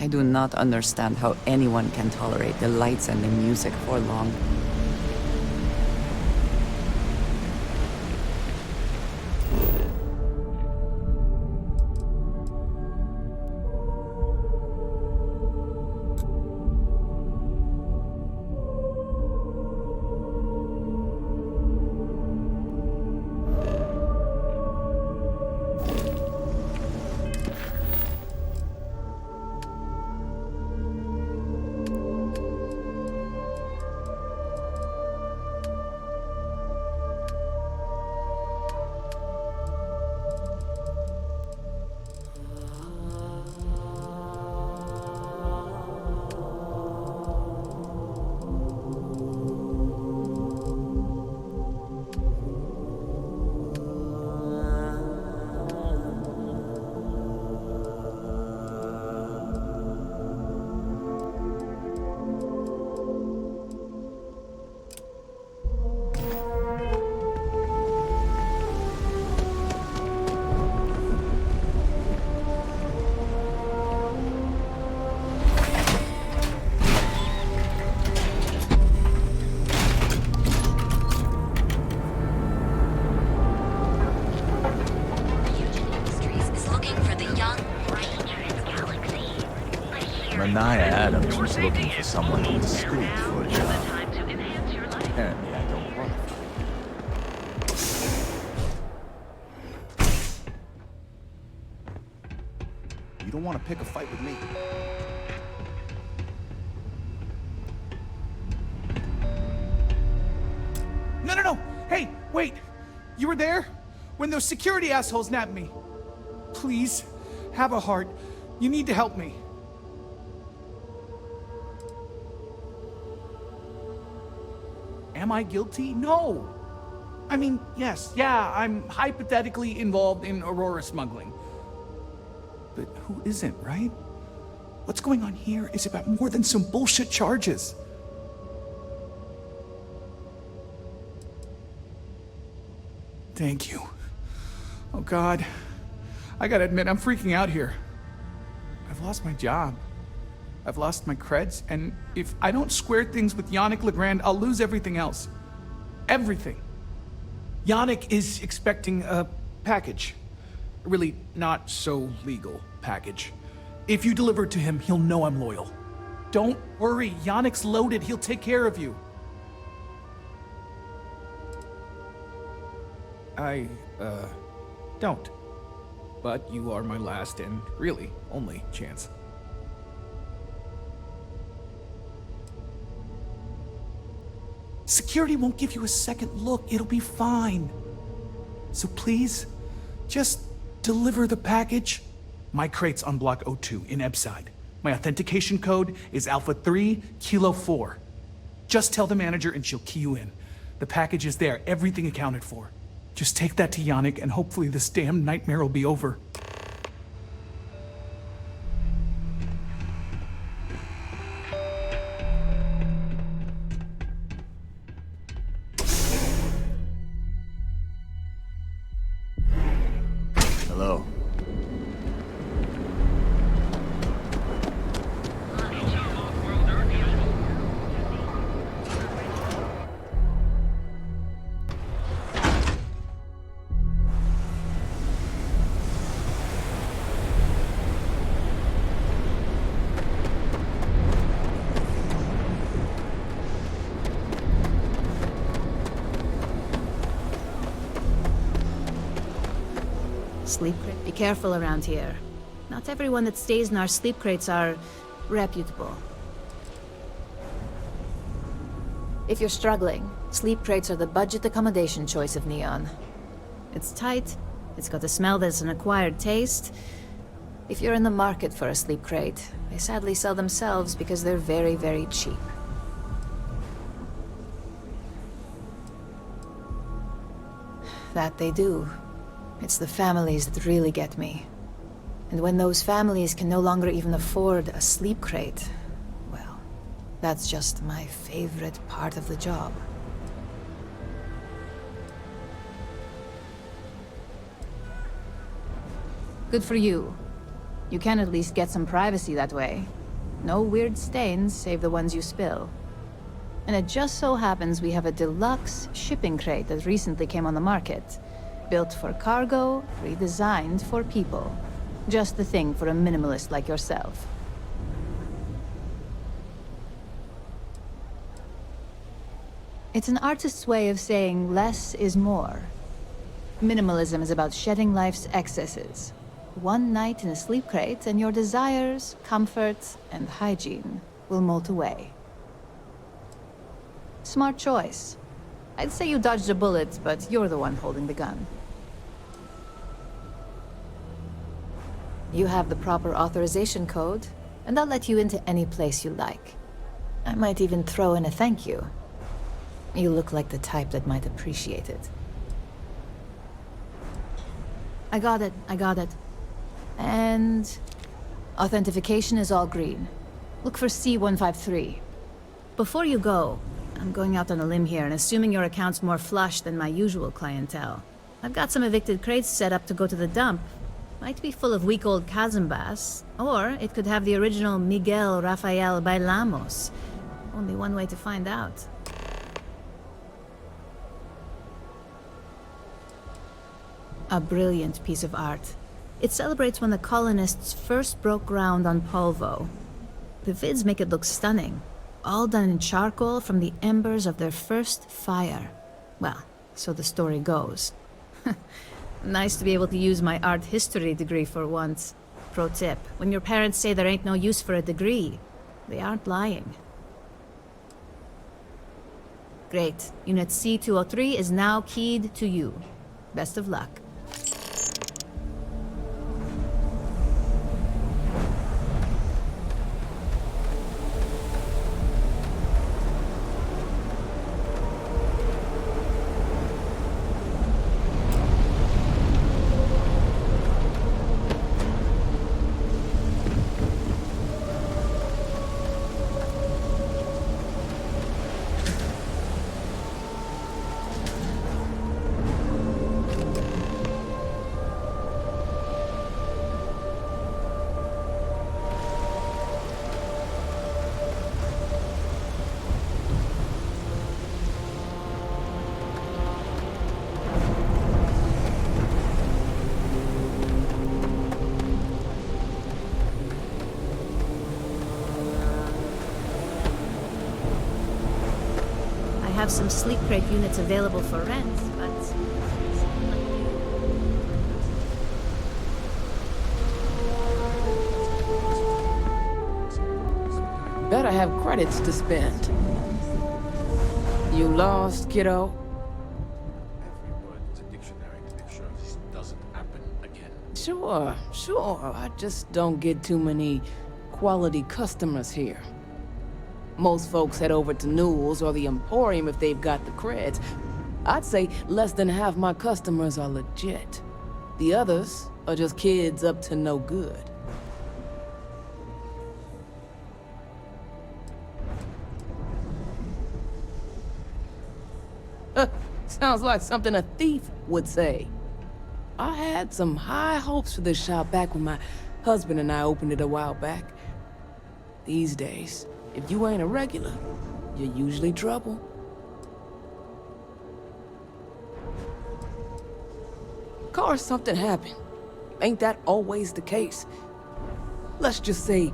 I do not understand how anyone can tolerate the lights and the music for long. Adams was looking for someone in the street for a job. Apparently, I don't qualify. You don't want to pick a fight with me. No! Hey, wait! You were there? When those security assholes nabbed me. Please, have a heart. You need to help me. Am I guilty? No. I mean, yes, yeah, I'm hypothetically involved in Aurora smuggling. But who isn't, right? What's going on here is about more than some bullshit charges. Thank you. Oh God. I gotta admit, I'm freaking out here. I've lost my job. I've lost my creds, and if I don't square things with Yannick Legrand, I'll lose everything else. Everything. Yannick is expecting a package. A really not so legal package. If you deliver it to him, he'll know I'm loyal. Don't worry, Yannick's loaded, he'll take care of you. I, don't. But you are my last and really only chance. Security won't give you a second look. It'll be fine. So please, just deliver the package. My crate's on Block O2 in Ebside. My authentication code is Alpha 3 Kilo 4. Just tell the manager and she'll key you in. The package is there, everything accounted for. Just take that to Yannick and hopefully this damn nightmare will be over. Hello. Sleep crate. Be careful around here. Not everyone that stays in our sleep crates are reputable. If you're struggling, sleep crates are the budget accommodation choice of Neon. It's tight, it's got a smell that's an acquired taste. If you're in the market for a sleep crate, they sadly sell themselves because they're very, very cheap. That they do. It's the families that really get me. And when those families can no longer even afford a sleep crate, well, that's just my favorite part of the job. Good for you. You can at least get some privacy that way. No weird stains, save the ones you spill. And it just so happens we have a deluxe shipping crate that recently came on the market. Built for cargo, redesigned for people. Just the thing for a minimalist like yourself. It's an artist's way of saying less is more. Minimalism is about shedding life's excesses. One night in a sleep crate and your desires, comfort, and hygiene will molt away. Smart choice. I'd say you dodged a bullet, but you're the one holding the gun. You have the proper authorization code, and I'll let you into any place you like. I might even throw in a thank you. You look like the type that might appreciate it. I got it. And... authentication is all green. Look for C153. Before you go, I'm going out on a limb here and assuming your account's more flush than my usual clientele. I've got some evicted crates set up to go to the dump. Might be full of week-old Kazambas, or it could have the original Miguel Rafael Bailamos. Only one way to find out. A brilliant piece of art. It celebrates when the colonists first broke ground on Polvo. The vids make it look stunning. All done in charcoal from the embers of their first fire. Well, so the story goes. Nice to be able to use my art history degree for once. Pro tip, when your parents say there ain't no use for a degree, they aren't lying. Great. Unit C203 is now keyed to you. Best of luck. I have some sleep crate units available for rent, but... Better have credits to spend. You lost, kiddo? Every word is a dictionary to make sure this doesn't happen again. Sure. I just don't get too many quality customers here. Most folks head over to Newell's or the Emporium if they've got the creds. I'd say less than half my customers are legit. The others are just kids up to no good. Sounds like something a thief would say. I had some high hopes for this shop back when my husband and I opened it a while back. These days, if you ain't a regular, you're usually trouble. Of course, something happened. Ain't that always the case? Let's just say,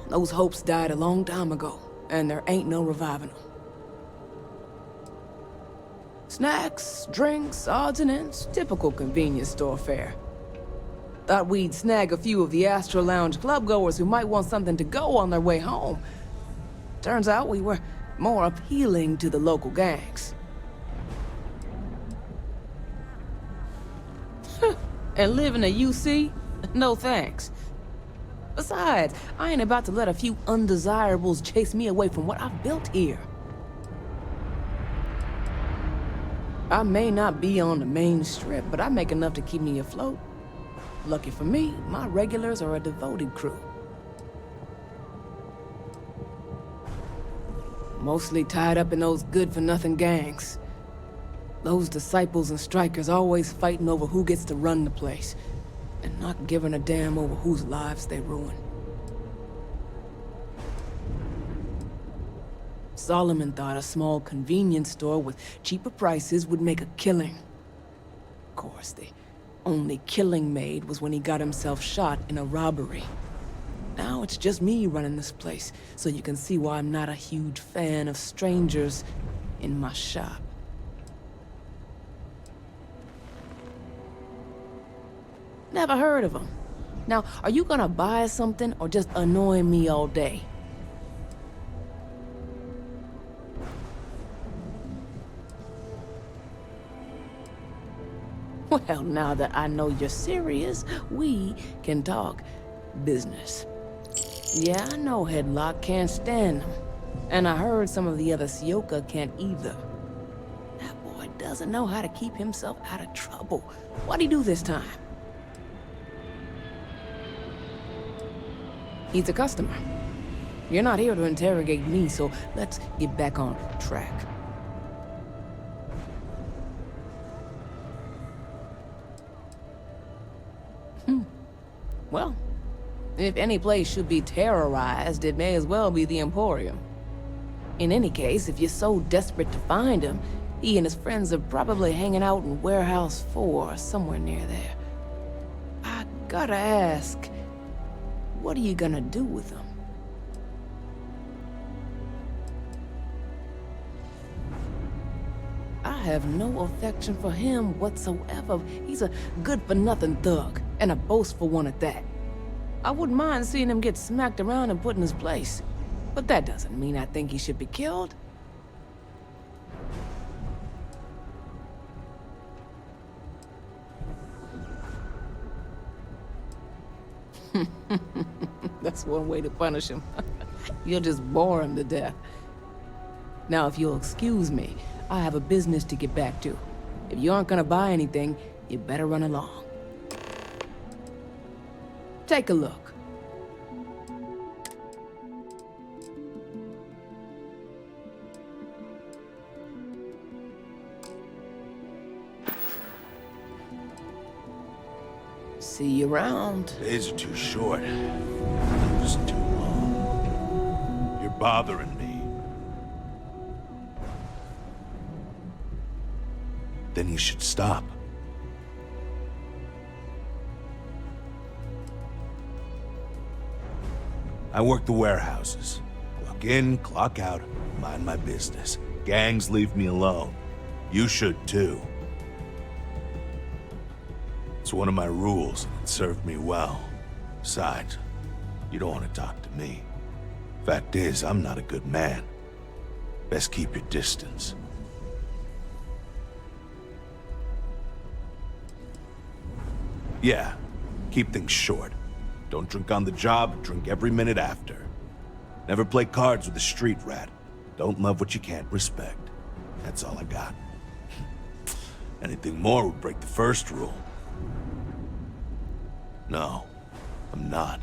those hopes died a long time ago, and there ain't no reviving them. Snacks, drinks, odds and ends, typical convenience store fare. Thought we'd snag a few of the Astro Lounge clubgoers who might want something to go on their way home. Turns out we were more appealing to the local gangs. And live in a UC? No thanks. Besides, I ain't about to let a few undesirables chase me away from what I've built here. I may not be on the main strip, but I make enough to keep me afloat. Lucky for me, my regulars are a devoted crew. Mostly tied up in those good-for-nothing gangs. Those disciples and strikers always fighting over who gets to run the place. and not giving a damn over whose lives they ruin. Solomon thought a small convenience store with cheaper prices would make a killing. Of course, the only killing made was when he got himself shot in a robbery. Now it's just me running this place, so you can see why I'm not a huge fan of strangers in my shop. Never heard of him. Now, are you gonna buy something or just annoy me all day? Well, now that I know you're serious, we can talk business. Yeah, I know Headlock can't stand him. And I heard some of the other Sioka can't either. That boy doesn't know how to keep himself out of trouble. What'd he do this time? He's a customer. You're not here to interrogate me, so let's get back on track. Well, if any place should be terrorized, it may as well be the Emporium. In any case, if you're so desperate to find him, he and his friends are probably hanging out in Warehouse 4 or somewhere near there. I gotta ask, what are you gonna do with him? I have no affection for him whatsoever. He's a good-for-nothing thug, and a boastful one at that. I wouldn't mind seeing him get smacked around and put in his place. But that doesn't mean I think he should be killed. That's one way to punish him. You'll just bore him to death. Now, if you'll excuse me, I have a business to get back to. If you aren't gonna buy anything, you better run along. Take a look. See you around. Days are too short. Hours too long. You're bothering me. Then you should stop. I work the warehouses. Clock in, clock out, mind my business. Gangs leave me alone. You should too. It's one of my rules, and it served me well. Besides, you don't want to talk to me. Fact is, I'm not a good man. Best keep your distance. Yeah, keep things short. Don't drink on the job, drink every minute after. Never play cards with a street rat. Don't love what you can't respect. That's all I got. Anything more would break the first rule. No, I'm not.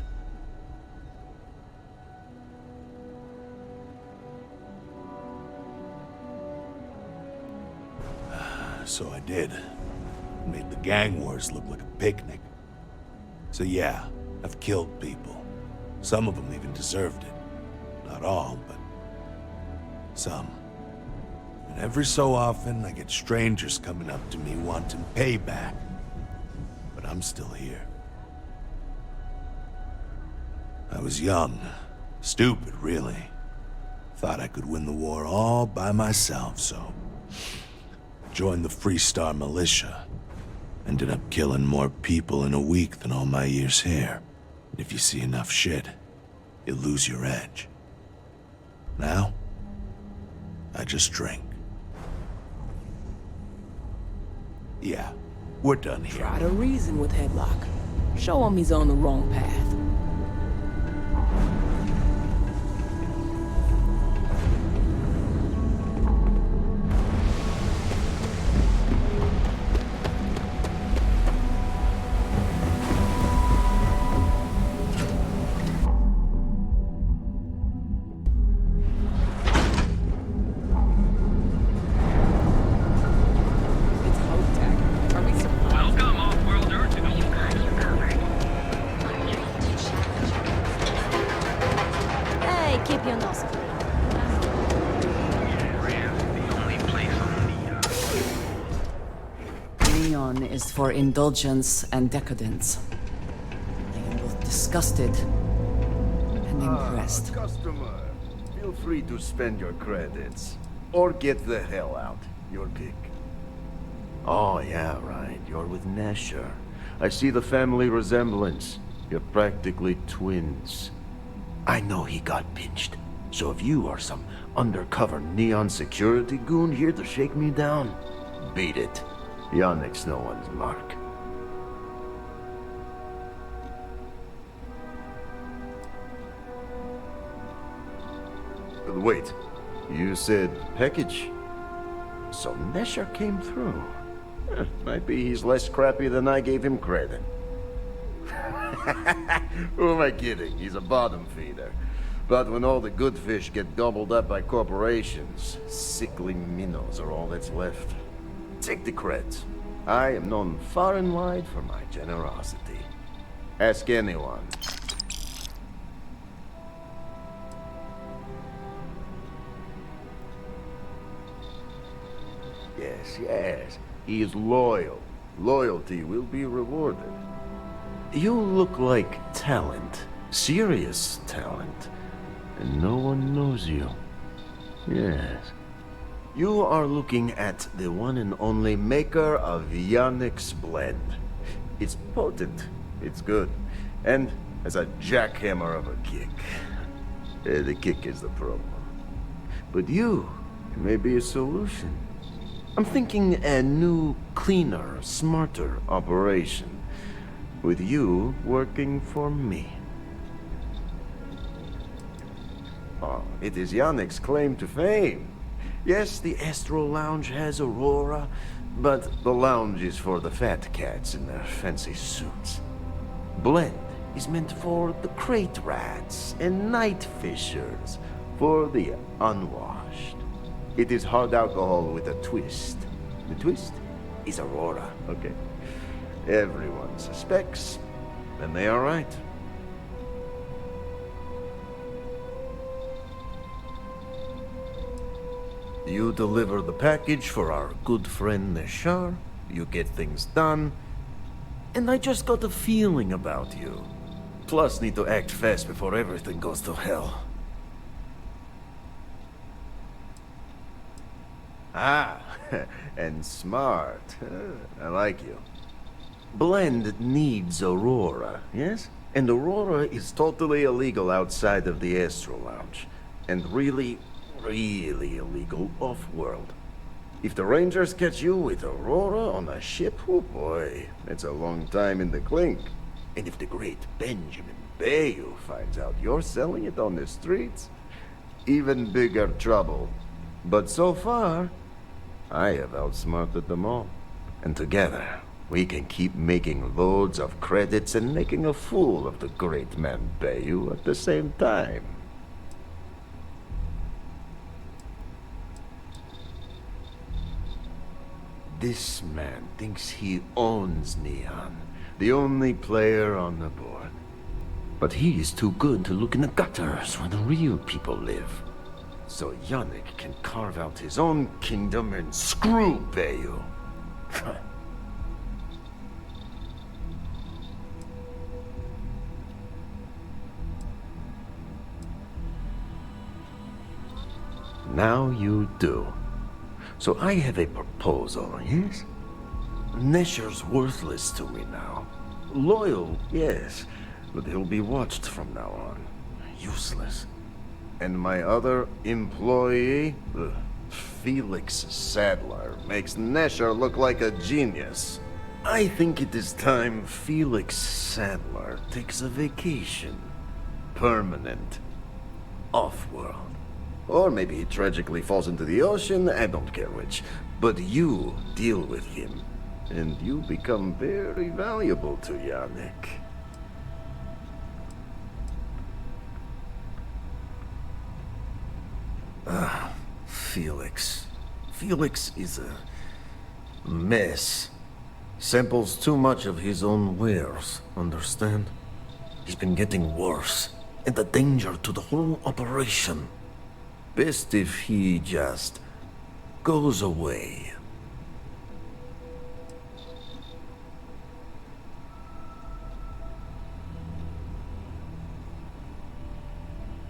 So I did. Made the gang wars look like a picnic. So yeah, I've killed people. Some of them even deserved it. Not all, but some. And every so often, I get strangers coming up to me wanting payback. But I'm still here. I was young. Stupid, really. Thought I could win the war all by myself, so... joined the Freestar Militia. Ended up killing more people in a week than all my years here. If you see enough shit, you lose your edge. Now, I just drink. Yeah, we're done here. Try to reason with Headlock. Show him he's on the wrong path. Welcome, off-worlder, to the... You got you covered. Keep your nose clean. Neon is for indulgence and decadence. I am both disgusted and impressed. Customer, feel free to spend your credits. Or get the hell out. Your pick. Oh, yeah, right. You're with Nesher. I see the family resemblance. You're practically twins. I know he got pinched. So if you are some undercover Neon security goon here to shake me down, beat it. Yannick's no one's mark. Wait, you said package? So Nesher came through. Might be he's less crappy than I gave him credit. Who am I kidding? He's a bottom feeder. But when all the good fish get gobbled up by corporations, sickly minnows are all that's left. Take the creds. I am known far and wide for my generosity. Ask anyone. Yes. He is loyal. Loyalty will be rewarded. You look like talent. Serious talent. And no one knows you. Yes. You are looking at the one and only maker of Yannick's blend. It's potent. It's good. And has a jackhammer of a kick. The kick is the problem. But you may be a solution. I'm thinking a new, cleaner, smarter operation. With you working for me. Oh, it is Yannick's claim to fame. Yes, the Astro Lounge has Aurora, but the lounge is for the fat cats in their fancy suits. Blend is meant for the crate rats and night fishers, for the unwashed. It is hard alcohol with a twist. The twist is Aurora, okay? Everyone suspects, and they are right. You deliver the package for our good friend Neshar, you get things done, and I just got a feeling about you. Plus need to act fast before everything goes to hell. Ah, and smart. I like you. Blend needs Aurora, yes? And Aurora is totally illegal outside of the Astro Lounge. And really illegal off-world. If the Rangers catch you with Aurora on a ship, oh boy, it's a long time in the clink. And if the great Benjamin Bayou finds out you're selling it on the streets, even bigger trouble. But so far, I have outsmarted them all. And together, we can keep making loads of credits and making a fool of the great man Bayou at the same time. This man thinks he owns Neon, the only player on the board. But he is too good to look in the gutters where the real people live. So Yannick can carve out his own kingdom and screw Bayou. Now you do. So I have a proposal, yes? Nesher's worthless to me now. Loyal, yes, but he'll be watched from now on. Useless. And my other employee, Felix Sadler, makes Nesher look like a genius. I think it is time Felix Sadler takes a vacation. Permanent. Off-world. Or maybe he tragically falls into the ocean, I don't care which. But you deal with him, and you become very valuable to Yannick. Felix. Felix is a mess. Samples too much of his own wares, understand? He's been getting worse. and a danger to the whole operation. Best if he just goes away.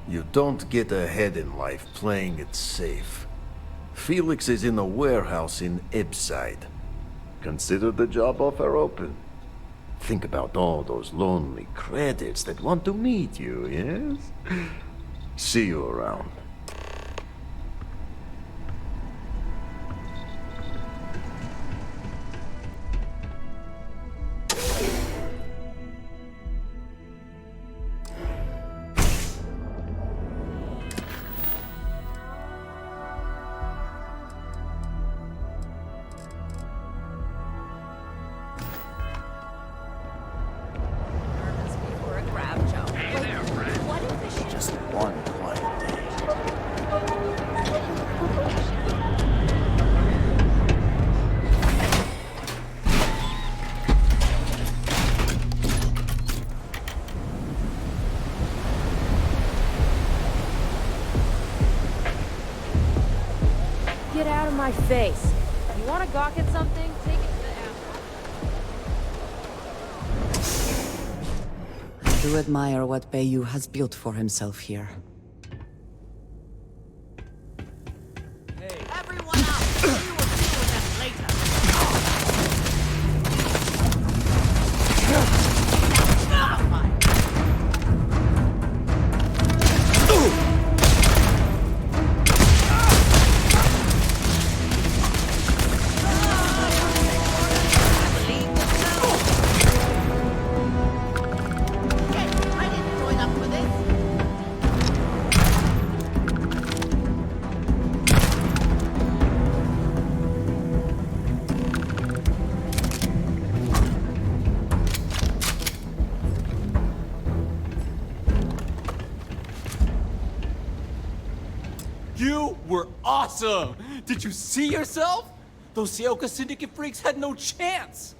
You don't get ahead in life playing it safe. Felix is in a warehouse in Ebbside. Consider the job offer open. Think about all those lonely credits that want to meet you, yes? See you around. Just one quiet day. Get out of my face. You want to gawk at something? Take it to the I do admire what Bayou has built for himself here. Everyone out! We will deal with that later. I didn't join up for this. You were awesome! Did you see yourself? Those Seoka Syndicate freaks had no chance!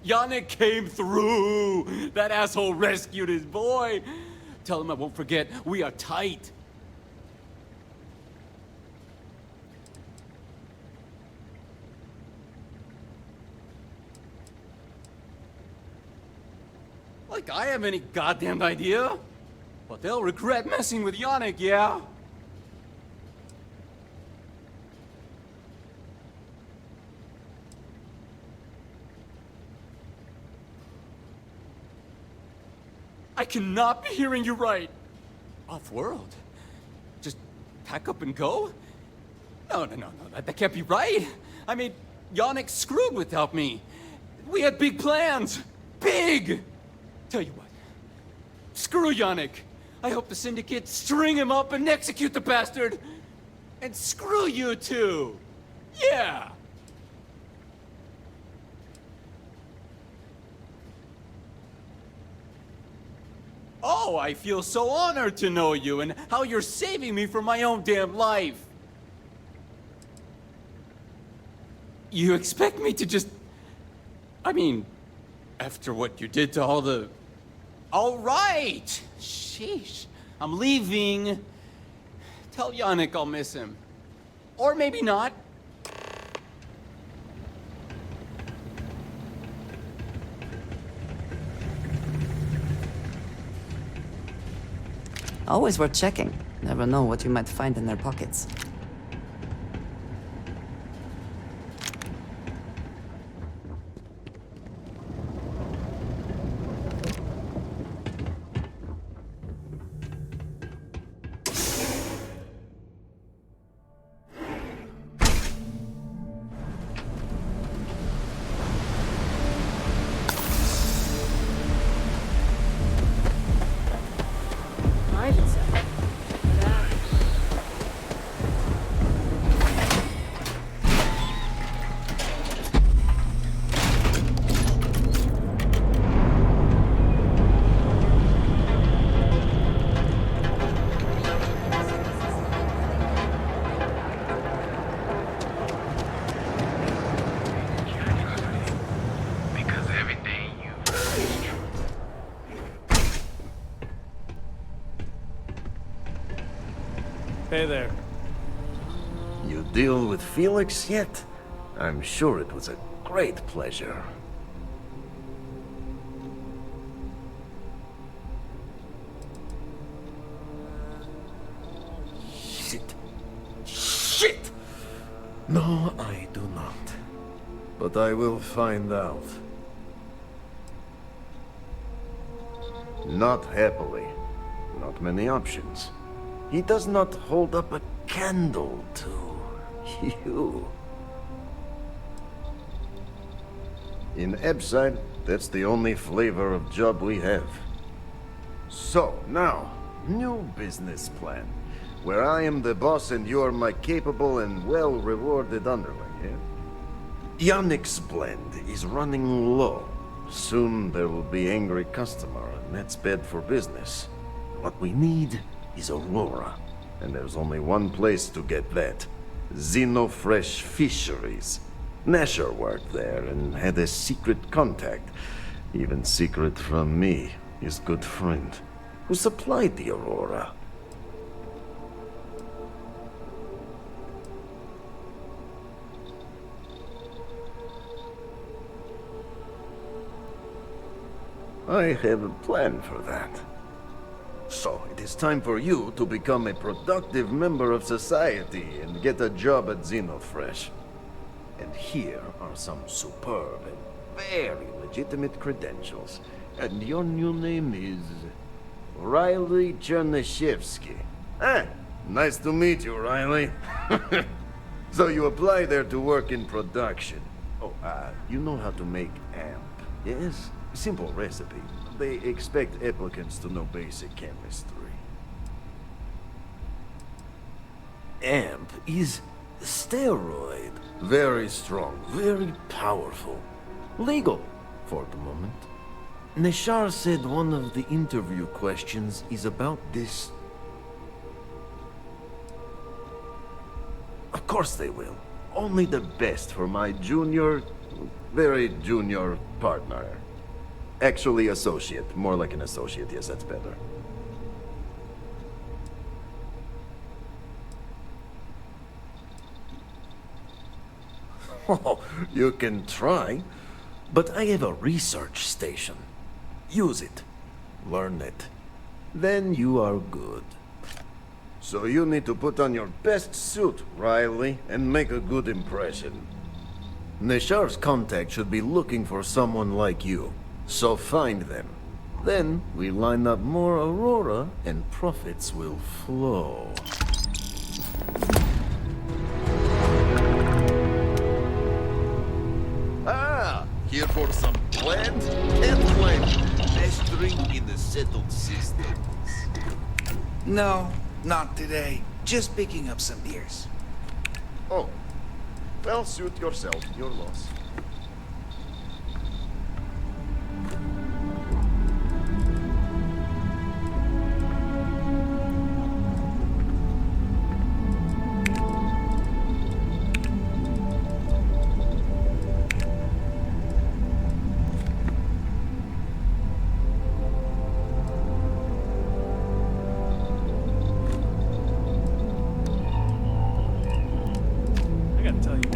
Yannick came through! That asshole rescued his boy! Tell him I won't forget, we are tight! Like I have any goddamn idea? But they'll regret messing with Yannick, yeah? I cannot be hearing you right. Off-world? Just pack up and go? No, that can't be right. I mean, Yannick screwed without me. We had big plans. Big! Tell you what. Screw Yannick. I hope the Syndicate string him up and execute the bastard. And screw you too. Yeah! Oh, I feel so honored to know you and how you're saving me from my own damn life. You expect me to just... I mean, after what you did to all the... All right! Sheesh. I'm leaving. Tell Yannick I'll miss him. Or maybe not. Always worth checking. Never know what you might find in their pockets. private side. Hey there. You deal with Felix yet? I'm sure it was a great pleasure. Shit. Shit! No, I do not. But I will find out. Not happily. Not many options. He does not hold up a candle to you. In Ebside, that's the only flavor of job we have. So, now, new business plan. Where I am the boss and you are my capable and well-rewarded underling, yeah? Yannick's blend is running low. Soon there will be angry customer, and that's bad for business. What we need is Aurora. And there's only one place to get that. Xenofresh Fisheries. Nasher worked there and had a secret contact. Even secret from me, his good friend, who supplied the Aurora. I have a plan for that. So, it is time for you to become a productive member of society and get a job at Xenofresh. And here are some superb and very legitimate credentials. And your new name is... Riley Chernyshevsky. Ah, nice to meet you, Riley. So you apply there to work in production. Oh, you know how to make amp, yes? Simple recipe. They expect applicants to know basic chemistry. Amp is steroid. Very strong, very powerful. Legal, for the moment. Neshar said one of the interview questions is about this. Of course they will. Only the best for my junior, very junior partner. Actually associate, more like an associate, yes, that's better. Oh, you can try, but I have a research station. Use it. Learn it. Then you are good. So you need to put on your best suit, Riley, and make a good impression. Neshar's contact should be looking for someone like you. So find them. Then we line up more Aurora and profits will flow. Ah, here for some blend? Can't blend. Best drink in the settled systems. No, not today. Just picking up some beers. Oh. Well, suit yourself. Your loss. I gotta tell you,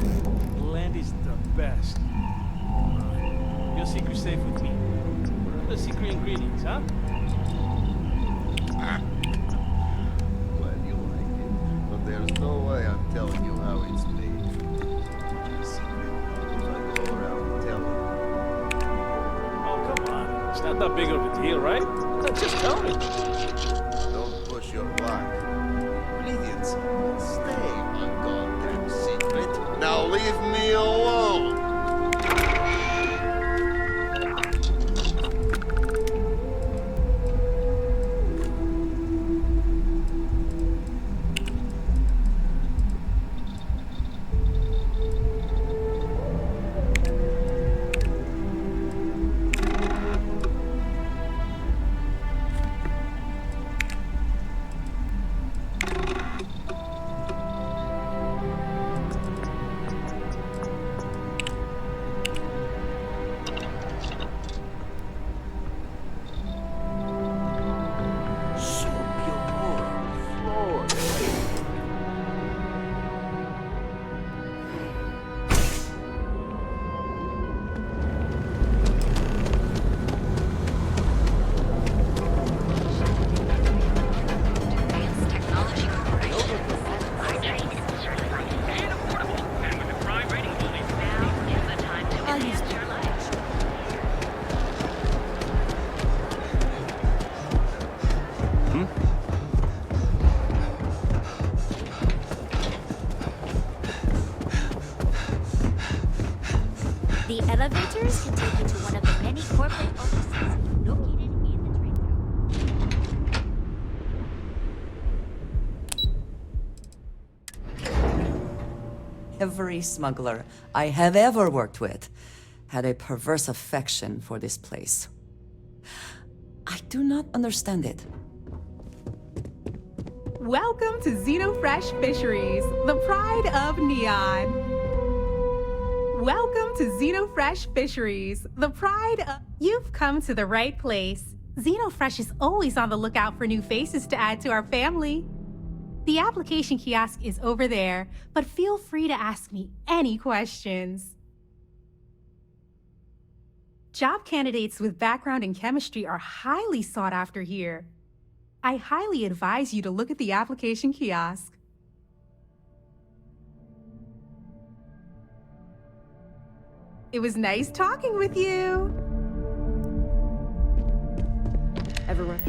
land is the best. Your secret's safe with me. What are the secret ingredients, huh? Glad you like it, but there's no way I'm telling you how it's made. Secret. I go around telling you. Oh, come on. It's not that big of a deal, right? Just tell me. Don't push your luck. Ingredients stay a goddamn secret. Now leave me alone. The elevators can take you to one of the many corporate offices located in the train tower. Every smuggler I have ever worked with had a perverse affection for this place. I do not understand it. Welcome to Xenofresh Fisheries, the pride of Neon. Welcome to Xenofresh Fisheries, the pride of... You've come to the right place. Xenofresh is always on the lookout for new faces to add to our family. The application kiosk is over there, but feel free to ask me any questions. Job candidates with background in chemistry are highly sought after here. I highly advise you to look at the application kiosk. It was nice talking with you. Everyone.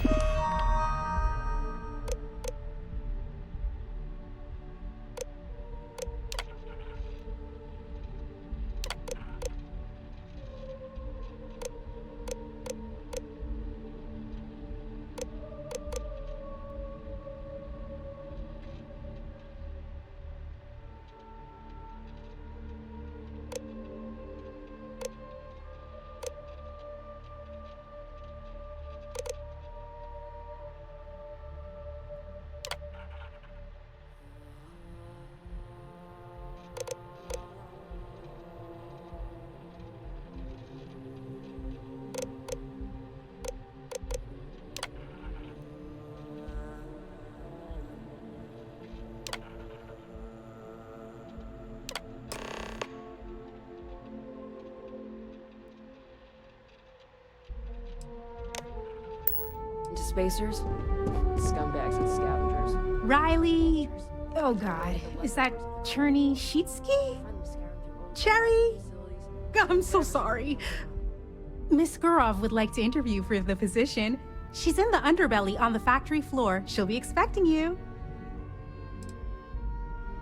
Spacers, scumbags and scavengers. Riley, oh God, is that Cherny Sheetsky? Cherry? I'm so sorry. Miss Gurov would like to interview for the position. She's in the underbelly on the factory floor. She'll be expecting you.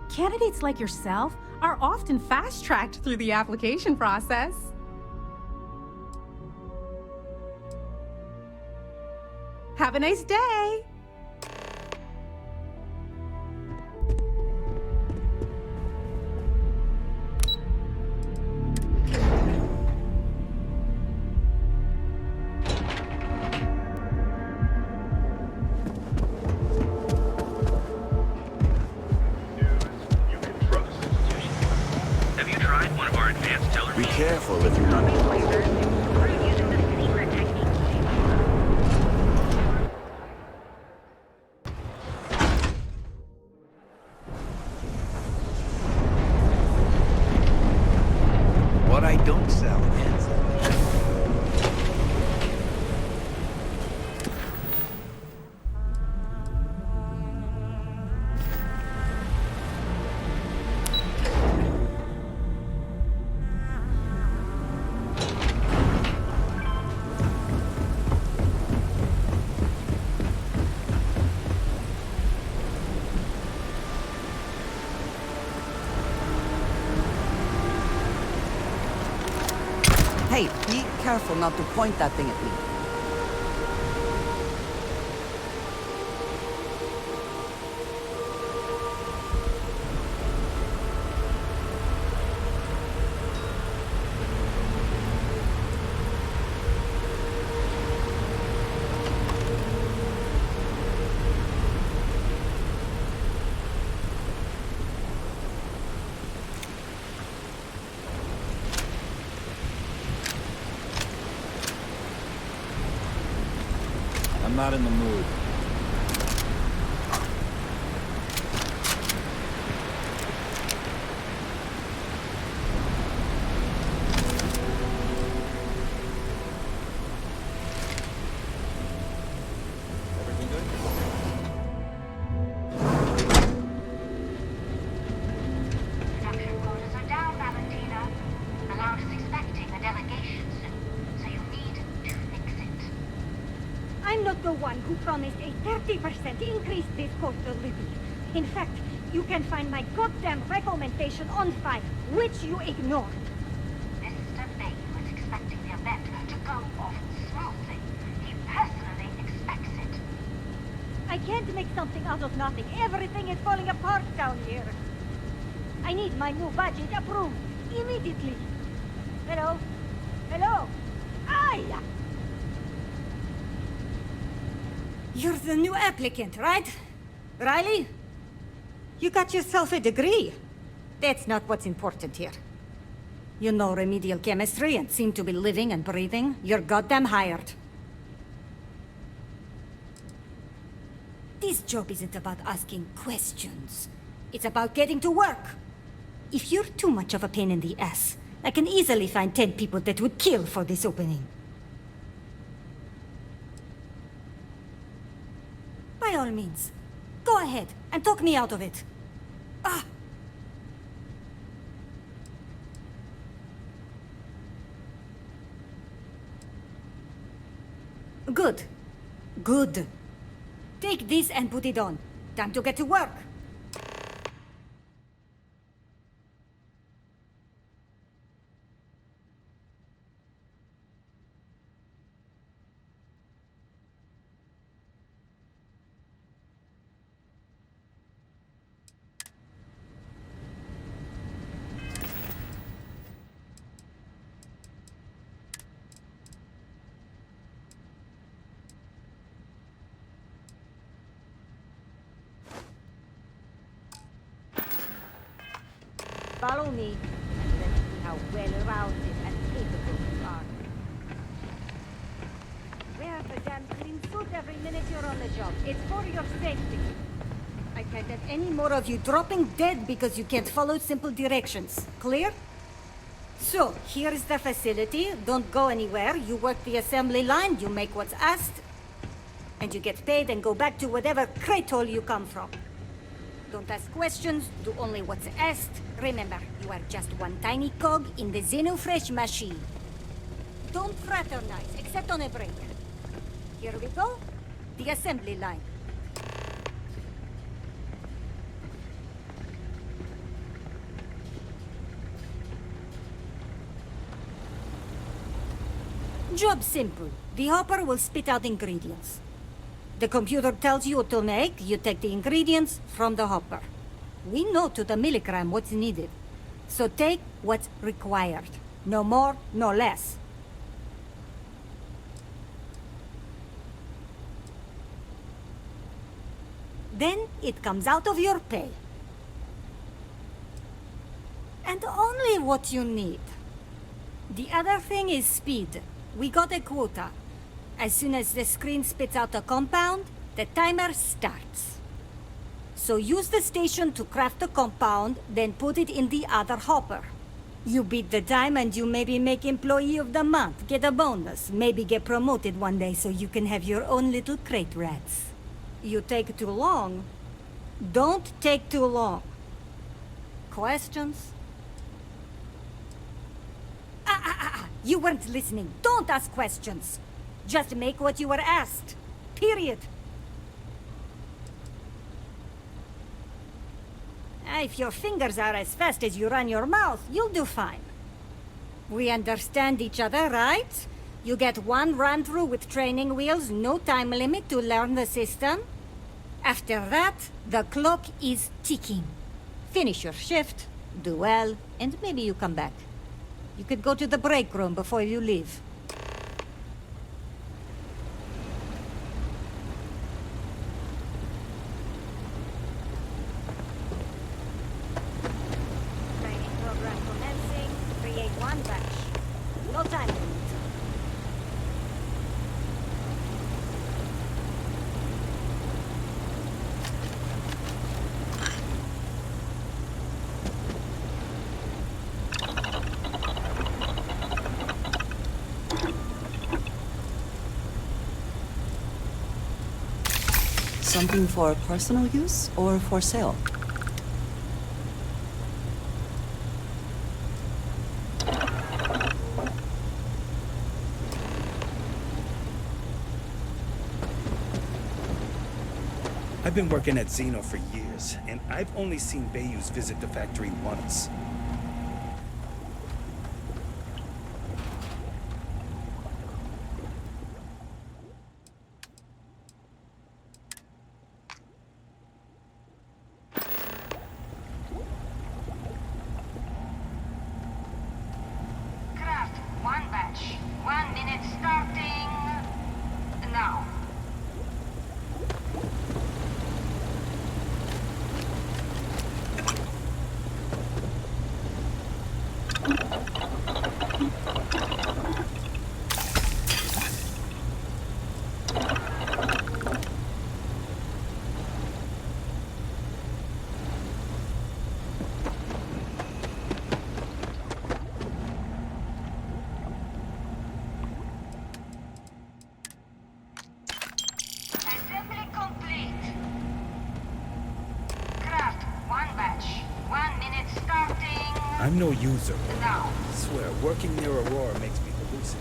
Candidates like yourself are often fast-tracked through the application process. Have a nice day! Have you tried one of our advanced television? Be careful if you're not... What I don't sell is... Hey, be careful not to point that thing at me. I'm not in the mood. Everything good? Production quotas are down, Valentina. The lounge is expecting a delegation soon, so you'll need to fix it. I'm not the one who promised a 30% increase this cost of living. In fact, you can find my goddamn recommendation on file, which you ignored. Mr. can't make something out of nothing. Everything is falling apart down here. I need my new budget approved immediately. Hello? Hello? Aye! You're the new applicant, right? Riley? You got yourself a degree. That's not what's important here. You know remedial chemistry and seem to be living and breathing. You're goddamn hired. This job isn't about asking questions. It's about getting to work. If you're too much of a pain in the ass, I can easily find 10 people that would kill for this opening. By all means, go ahead and talk me out of it. Ah! Good. Good. Take this and put it on. Time to get to work. Follow me, and let's see how well-rounded and capable you are. Wear the damn clean suit every minute you're on the job. It's for your safety. I can't have any more of you dropping dead because you can't follow simple directions. Clear? So, here is the facility. Don't go anywhere. You work the assembly line, you make what's asked, and you get paid and go back to whatever crate hole you come from. Don't ask questions, do only what's asked. Remember, you are just one tiny cog in the Xenofresh machine. Don't fraternize, except on a break. Here we go. The assembly line. Job simple. The hopper will spit out ingredients. The computer tells you what to make, you take the ingredients from the hopper. We know to the milligram what's needed. So take what's required. No more, no less. Then it comes out of your pay. And only what you need. The other thing is speed. We got a quota. As soon as the screen spits out a compound, the timer starts. So use the station to craft the compound, then put it in the other hopper. You beat the time and you maybe make Employee of the Month, get a bonus, maybe get promoted one day so you can have your own little crate rats. You take too long. Don't take too long. Questions? You weren't listening. Don't ask questions. Just make what you were asked. Period. If your fingers are as fast as you run your mouth, you'll do fine. We understand each other, right? You get one run-through with training wheels, no time limit to learn the system. After that, the clock is ticking. Finish your shift, do well, and maybe you come back. You could go to the break room before you leave. Something for personal use or for sale? I've been working at Xeno for years, and I've only seen Bayous visit the factory once. I'm no user. Now. I swear, working near Aurora makes me hallucinate.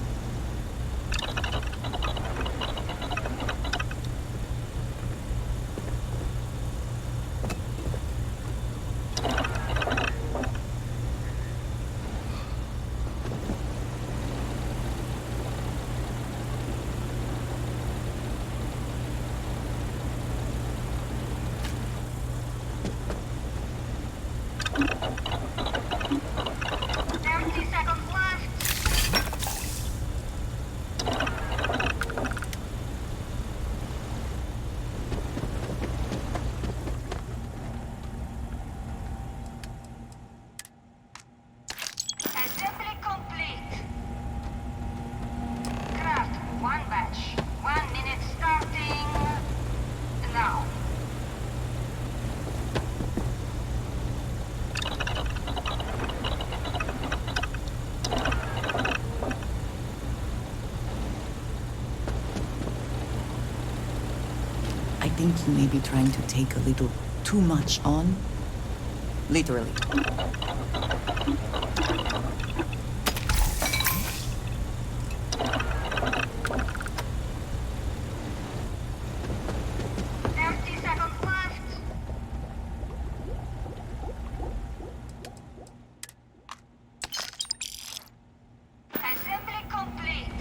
Assembly complete. Craft one batch. 1 minute starting now. I think you may be trying to take a little too much on. Literally. Assembly complete.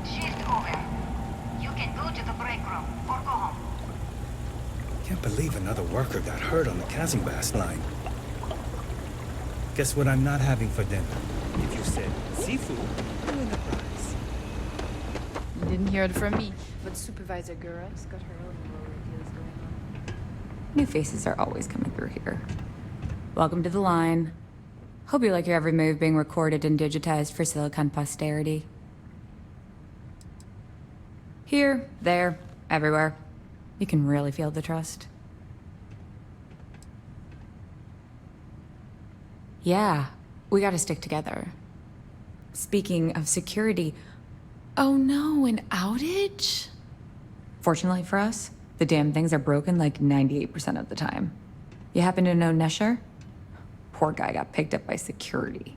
Shift over. You can go to the break room or go home. Can't believe another worker got hurt on the Kazambast line. Guess what I'm not having for dinner? If you said seafood, you win a prize. You didn't hear it from me, but Supervisor Gura's got her own roller deals going on. New faces are always coming through here. Welcome to the line. Hope you like your every move being recorded and digitized for Silicon posterity. Here, there, everywhere. You can really feel the trust. Yeah, we gotta stick together. Speaking of security, oh no, an outage? Fortunately for us, the damn things are broken like 98% of the time. You happen to know Nesher? Poor guy got picked up by security.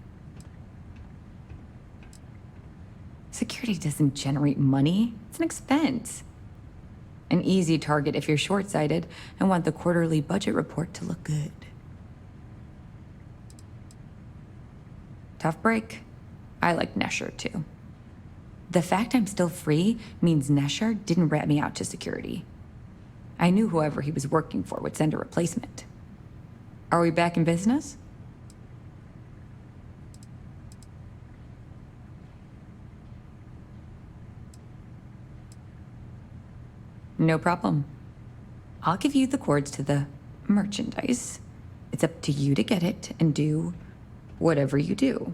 Security doesn't generate money, it's an expense. An easy target if you're short-sighted and want the quarterly budget report to look good. Tough break. I like Nesher too. The fact I'm still free means Nesher didn't rat me out to security. I knew whoever he was working for would send a replacement. Are we back in business? No problem. I'll give you the cords to the merchandise. It's up to you to get it and do whatever you do.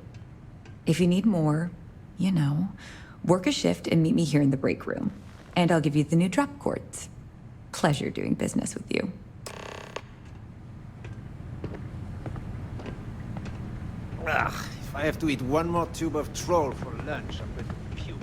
If you need more, you know, work a shift and meet me here in the break room. And I'll give you the new drop cords. Pleasure doing business with you. Ugh, if I have to eat one more tube of troll for lunch, I'm going to puke.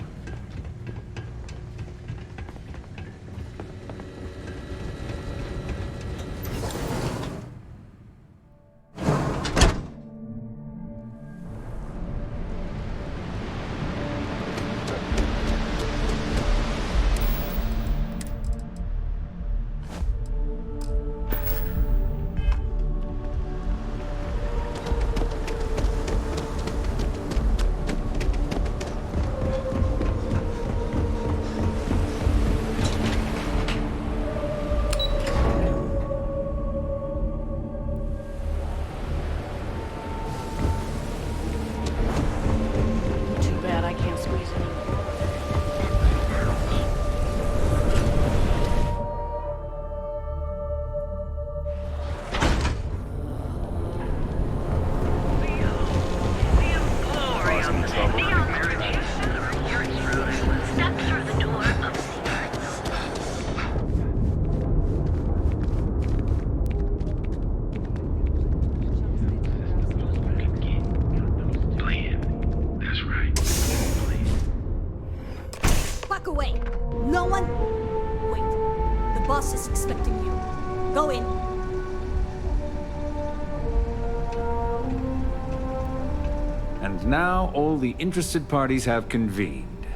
now all the interested parties have convened.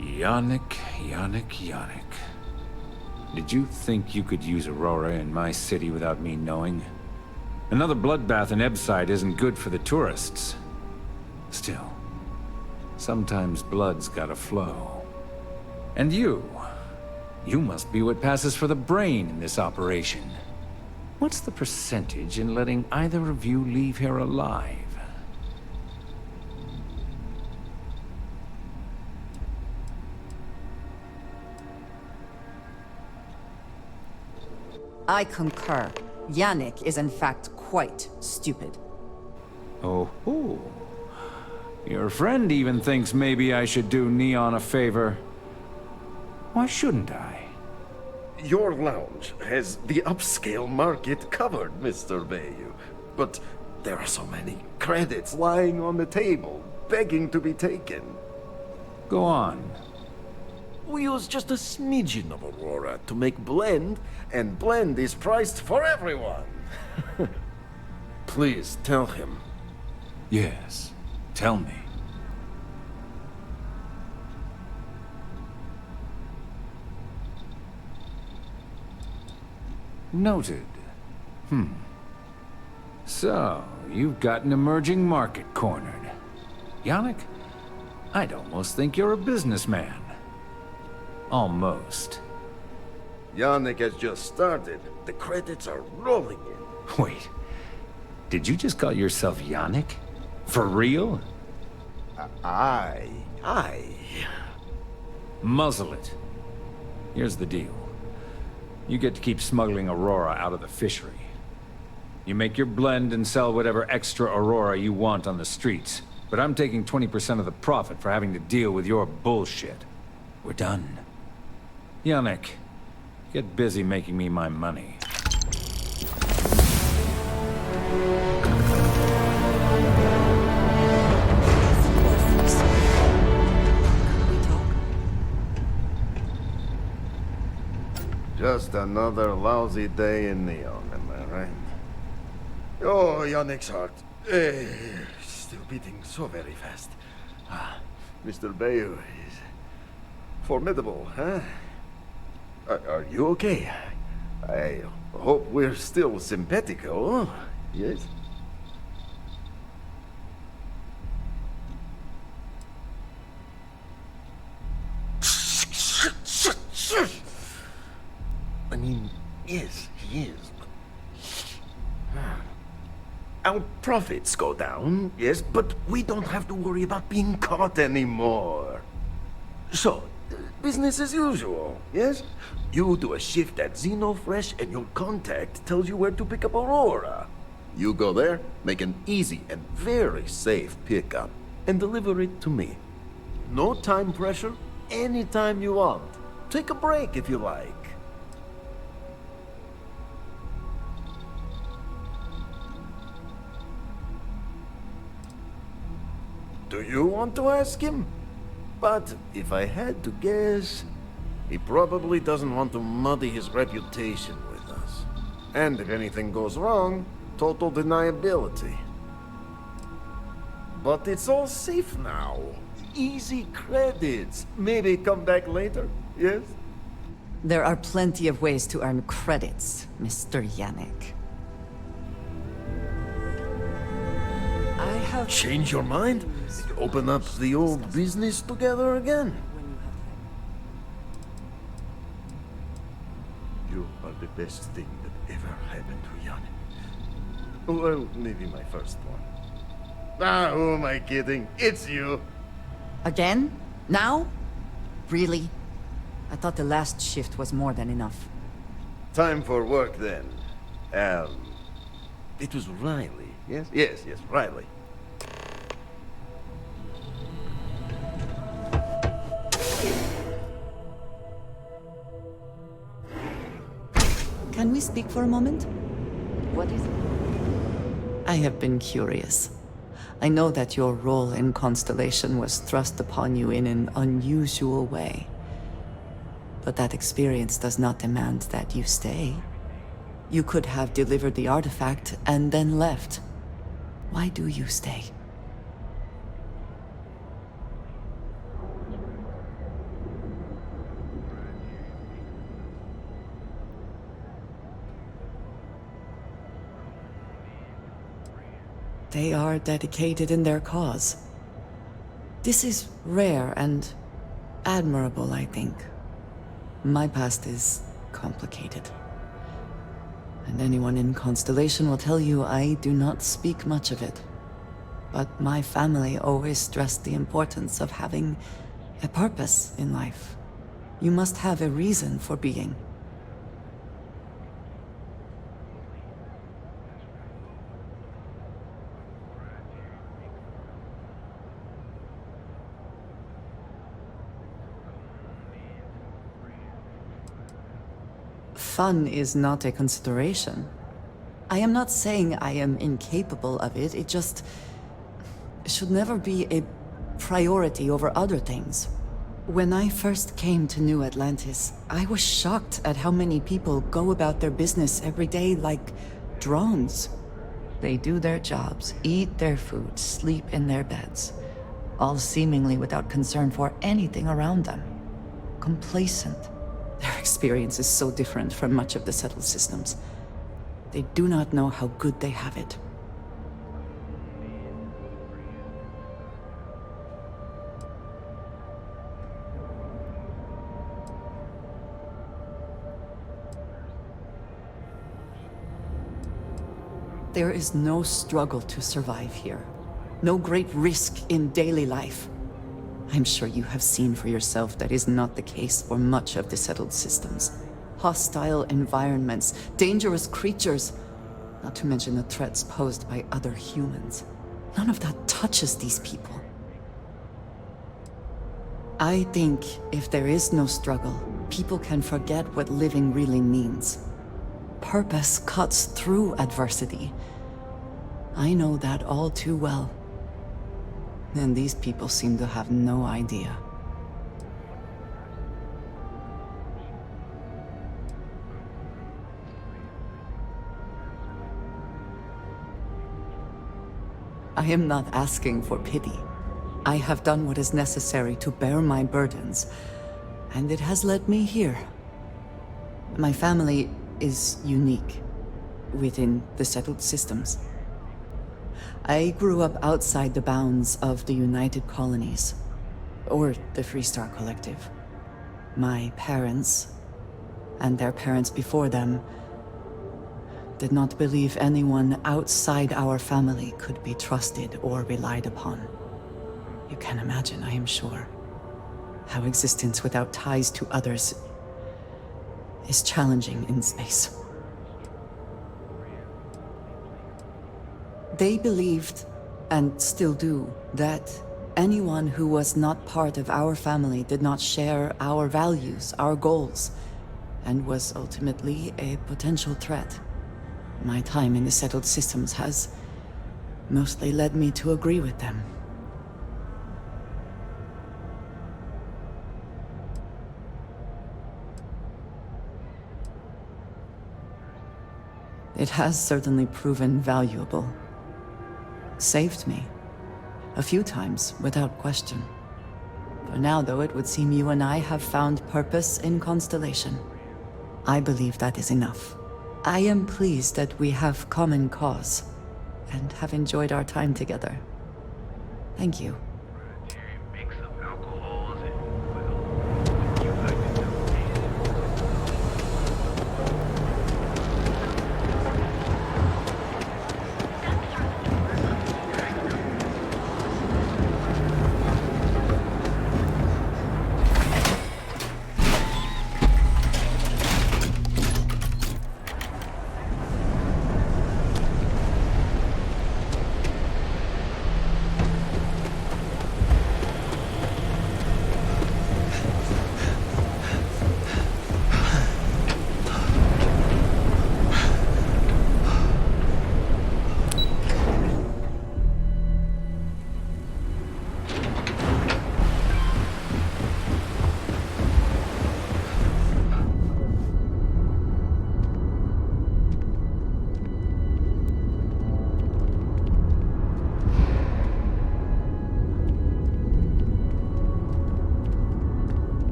Yannick. Did you think you could use Aurora in my city without me knowing? Another bloodbath in Ebside isn't good for the tourists. Still, sometimes blood's gotta flow. And you must be what passes for the brain in this operation. What's the percentage in letting either of you leave here alive? I concur. Yannick is in fact quite stupid. Oh, your friend even thinks maybe I should do Neon a favor. Why shouldn't I? Your lounge has the upscale market covered, Mr. Bayou. But there are so many credits lying on the table, begging to be taken. Go on. We use just a smidgen of Aurora to make blend, and blend is priced for everyone. Please tell him. Yes, tell me. Noted. So, you've got an emerging market cornered. Yannick, I'd almost think you're a businessman. Almost. Yannick has just started. The credits are rolling in. Wait, did you just call yourself Yannick? For real? Aye. Muzzle it. Here's the deal. You get to keep smuggling Aurora out of the fishery. You make your blend and sell whatever extra Aurora you want on the streets. But I'm taking 20% of the profit for having to deal with your bullshit. We're done. Yannick, get busy making me my money. Just another lousy day in Neon, am I right? Oh, Yannick's heart. Still beating so very fast. Mr. Bayou is formidable, huh? Are you okay? I hope we're still simpatico, yes? I mean, yes, he is. Our profits go down, yes, but we don't have to worry about being caught anymore. So, business as usual, yes? You do a shift at Xenofresh and your contact tells you where to pick up Aurora. You go there, make an easy and very safe pickup, and deliver it to me. No time pressure, anytime you want. Take a break if you like. Do you want to ask him? But if I had to guess, he probably doesn't want to muddy his reputation with us. And if anything goes wrong, total deniability. But it's all safe now. Easy credits. Maybe come back later, yes? There are plenty of ways to earn credits, Mr. Yannick. I have... Change your mind? Open up the old business together again? You are the best thing that ever happened to Yannick. Well, maybe my first one. Who am I kidding? It's you. Again? Now? Really? I thought the last shift was more than enough. Time for work then. It was Riley, yes? Yes, Riley. Can we speak for a moment? What is it? I have been curious. I know that your role in Constellation was thrust upon you in an unusual way. But that experience does not demand that you stay. You could have delivered the artifact and then left. Why do you stay? They are dedicated in their cause. This is rare and admirable, I think. My past is complicated. And anyone in Constellation will tell you I do not speak much of it. But my family always stressed the importance of having a purpose in life. You must have a reason for being. Fun is not a consideration. I am not saying I am incapable of it, it just should never be a priority over other things. When I first came to New Atlantis, I was shocked at how many people go about their business every day like drones. They do their jobs, eat their food, sleep in their beds, all seemingly without concern for anything around them. Complacent. Their experience is so different from much of the settled systems. They do not know how good they have it. There is no struggle to survive here. No great risk in daily life. I'm sure you have seen for yourself that is not the case for much of the settled systems. Hostile environments, dangerous creatures, not to mention the threats posed by other humans. None of that touches these people. I think if there is no struggle, people can forget what living really means. Purpose cuts through adversity. I know that all too well. And these people seem to have no idea. I am not asking for pity. I have done what is necessary to bear my burdens, and it has led me here. My family is unique within the settled systems. I grew up outside the bounds of the United Colonies, or the Freestar Collective. My parents, and their parents before them, did not believe anyone outside our family could be trusted or relied upon. You can imagine, I am sure, how existence without ties to others is challenging in space. They believed, and still do, that anyone who was not part of our family did not share our values, our goals, and was ultimately a potential threat. My time in the settled systems has mostly led me to agree with them. It has certainly proven valuable. Saved me. A few times, without question. For now, though, it would seem you and I have found purpose in Constellation. I believe that is enough. I am pleased that we have common cause, and have enjoyed our time together. Thank you.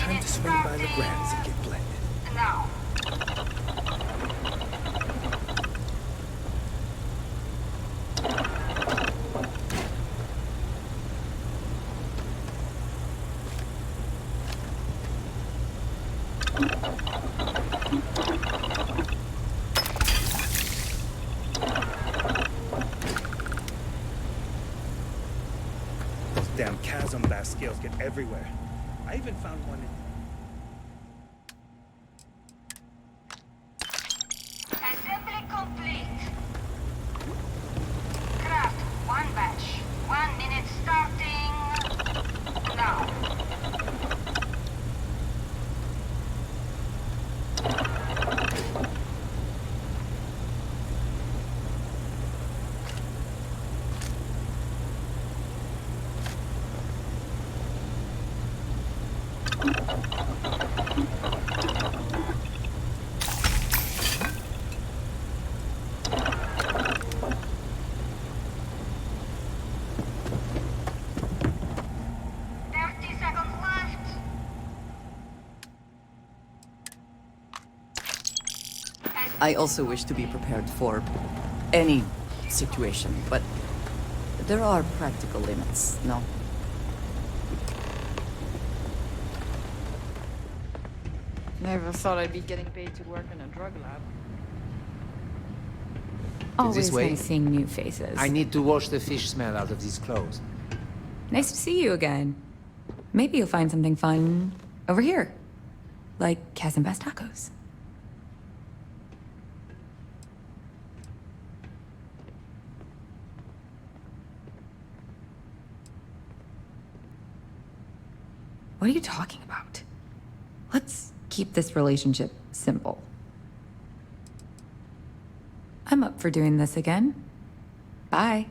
Time to swing by the Grants and get blended. Now. Those damn chasm blast scales get everywhere. I even found one in... Assembly complete. Craft one batch. 1 minute starting now. I also wish to be prepared for any situation, but there are practical limits, no? Never thought I'd be getting paid to work in a drug lab. Always This way? nice seeing new faces. I need to wash the fish smell out of these clothes. Nice to see you again. Maybe you'll find something fun over here. Like Chasm Bass tacos. What are you talking about? Let's keep this relationship simple. I'm up for doing this again. Bye.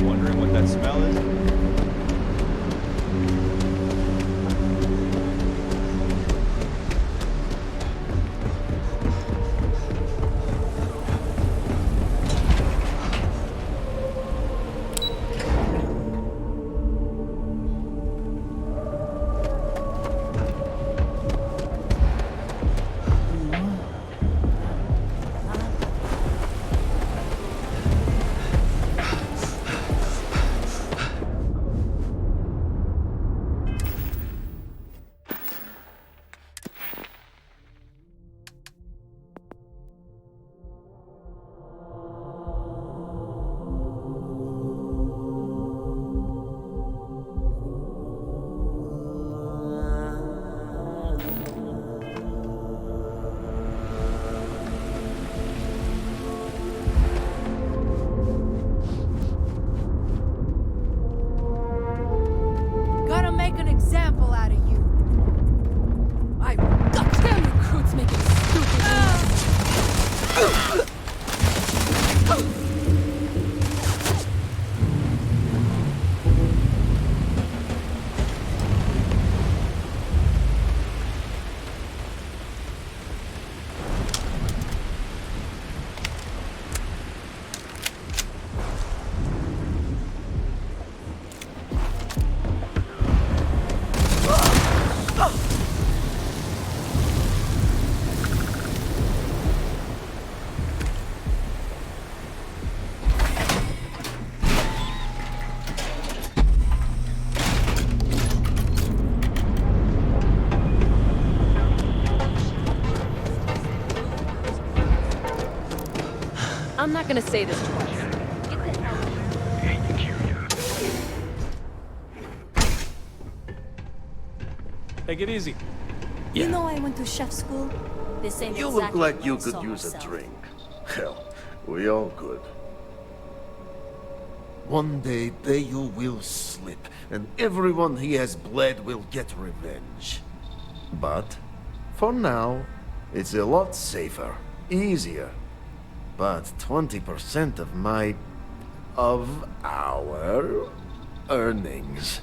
Wondering what that smell is? Gotta make an example out of you. I goddamn recruits making stupid I'm not gonna say this twice. Get the hell out of here. Take it easy. You know I went to chef school? This ain't You exactly look like you what I could saw use a myself. drink. Hell, we all could. One day, Bayu will slip, and everyone he has bled will get revenge. But, for now, it's a lot safer, easier. but 20% of our earnings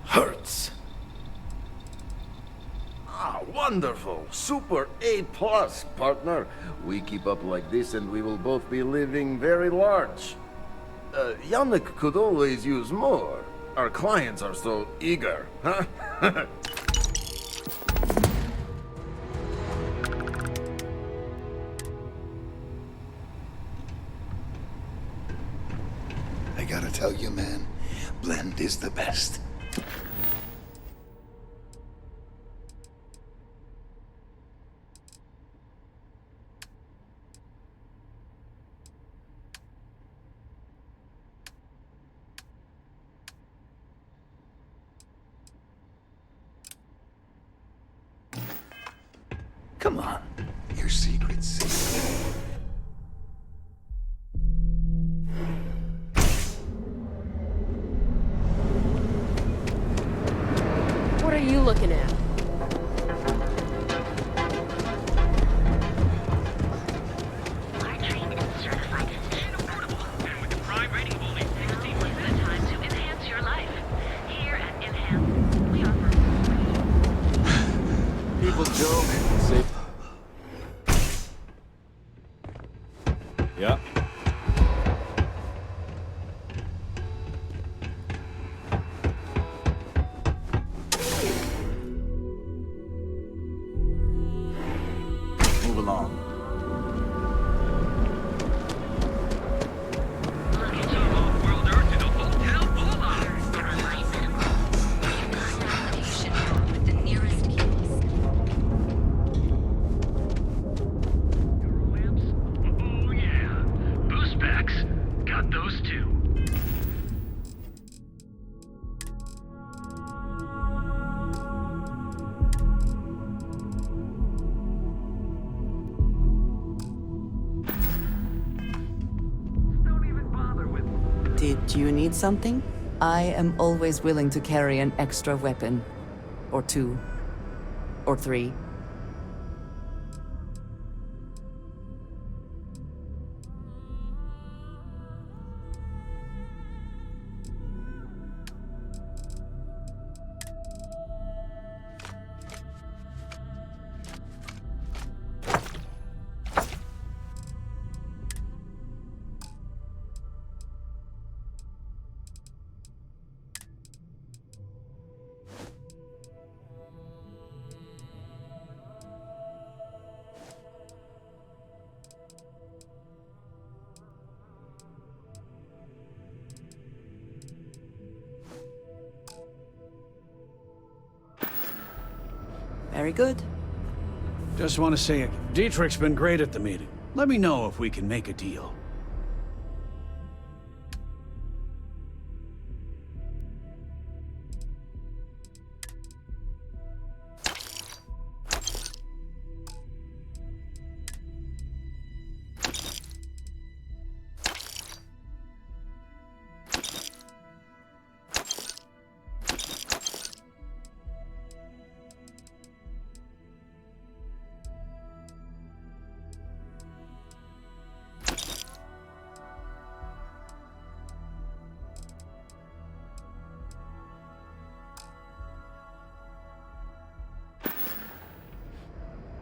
hurts. Ah, wonderful. Super A+, partner. We keep up like this and we will both be living very large. Yannick could always use more. Our clients are so eager, huh? I gotta tell you, man, Blend is the best. Come on, your secret's safe. What are you looking at? Our trained and certified physicians And with the Prime rating of only 60% time to enhance your life. Here at Enhance, we offer People joke, say... Yeah. Move along. World Earth to the Hotel Boulevard. with the nearest kiosk. Oh yeah. Boost packs. Got those too. Did you need something? I am always willing to carry an extra weapon. Or two. Or three. Very good. Just want to say, Dietrich's been great at the meeting. Let me know if we can make a deal.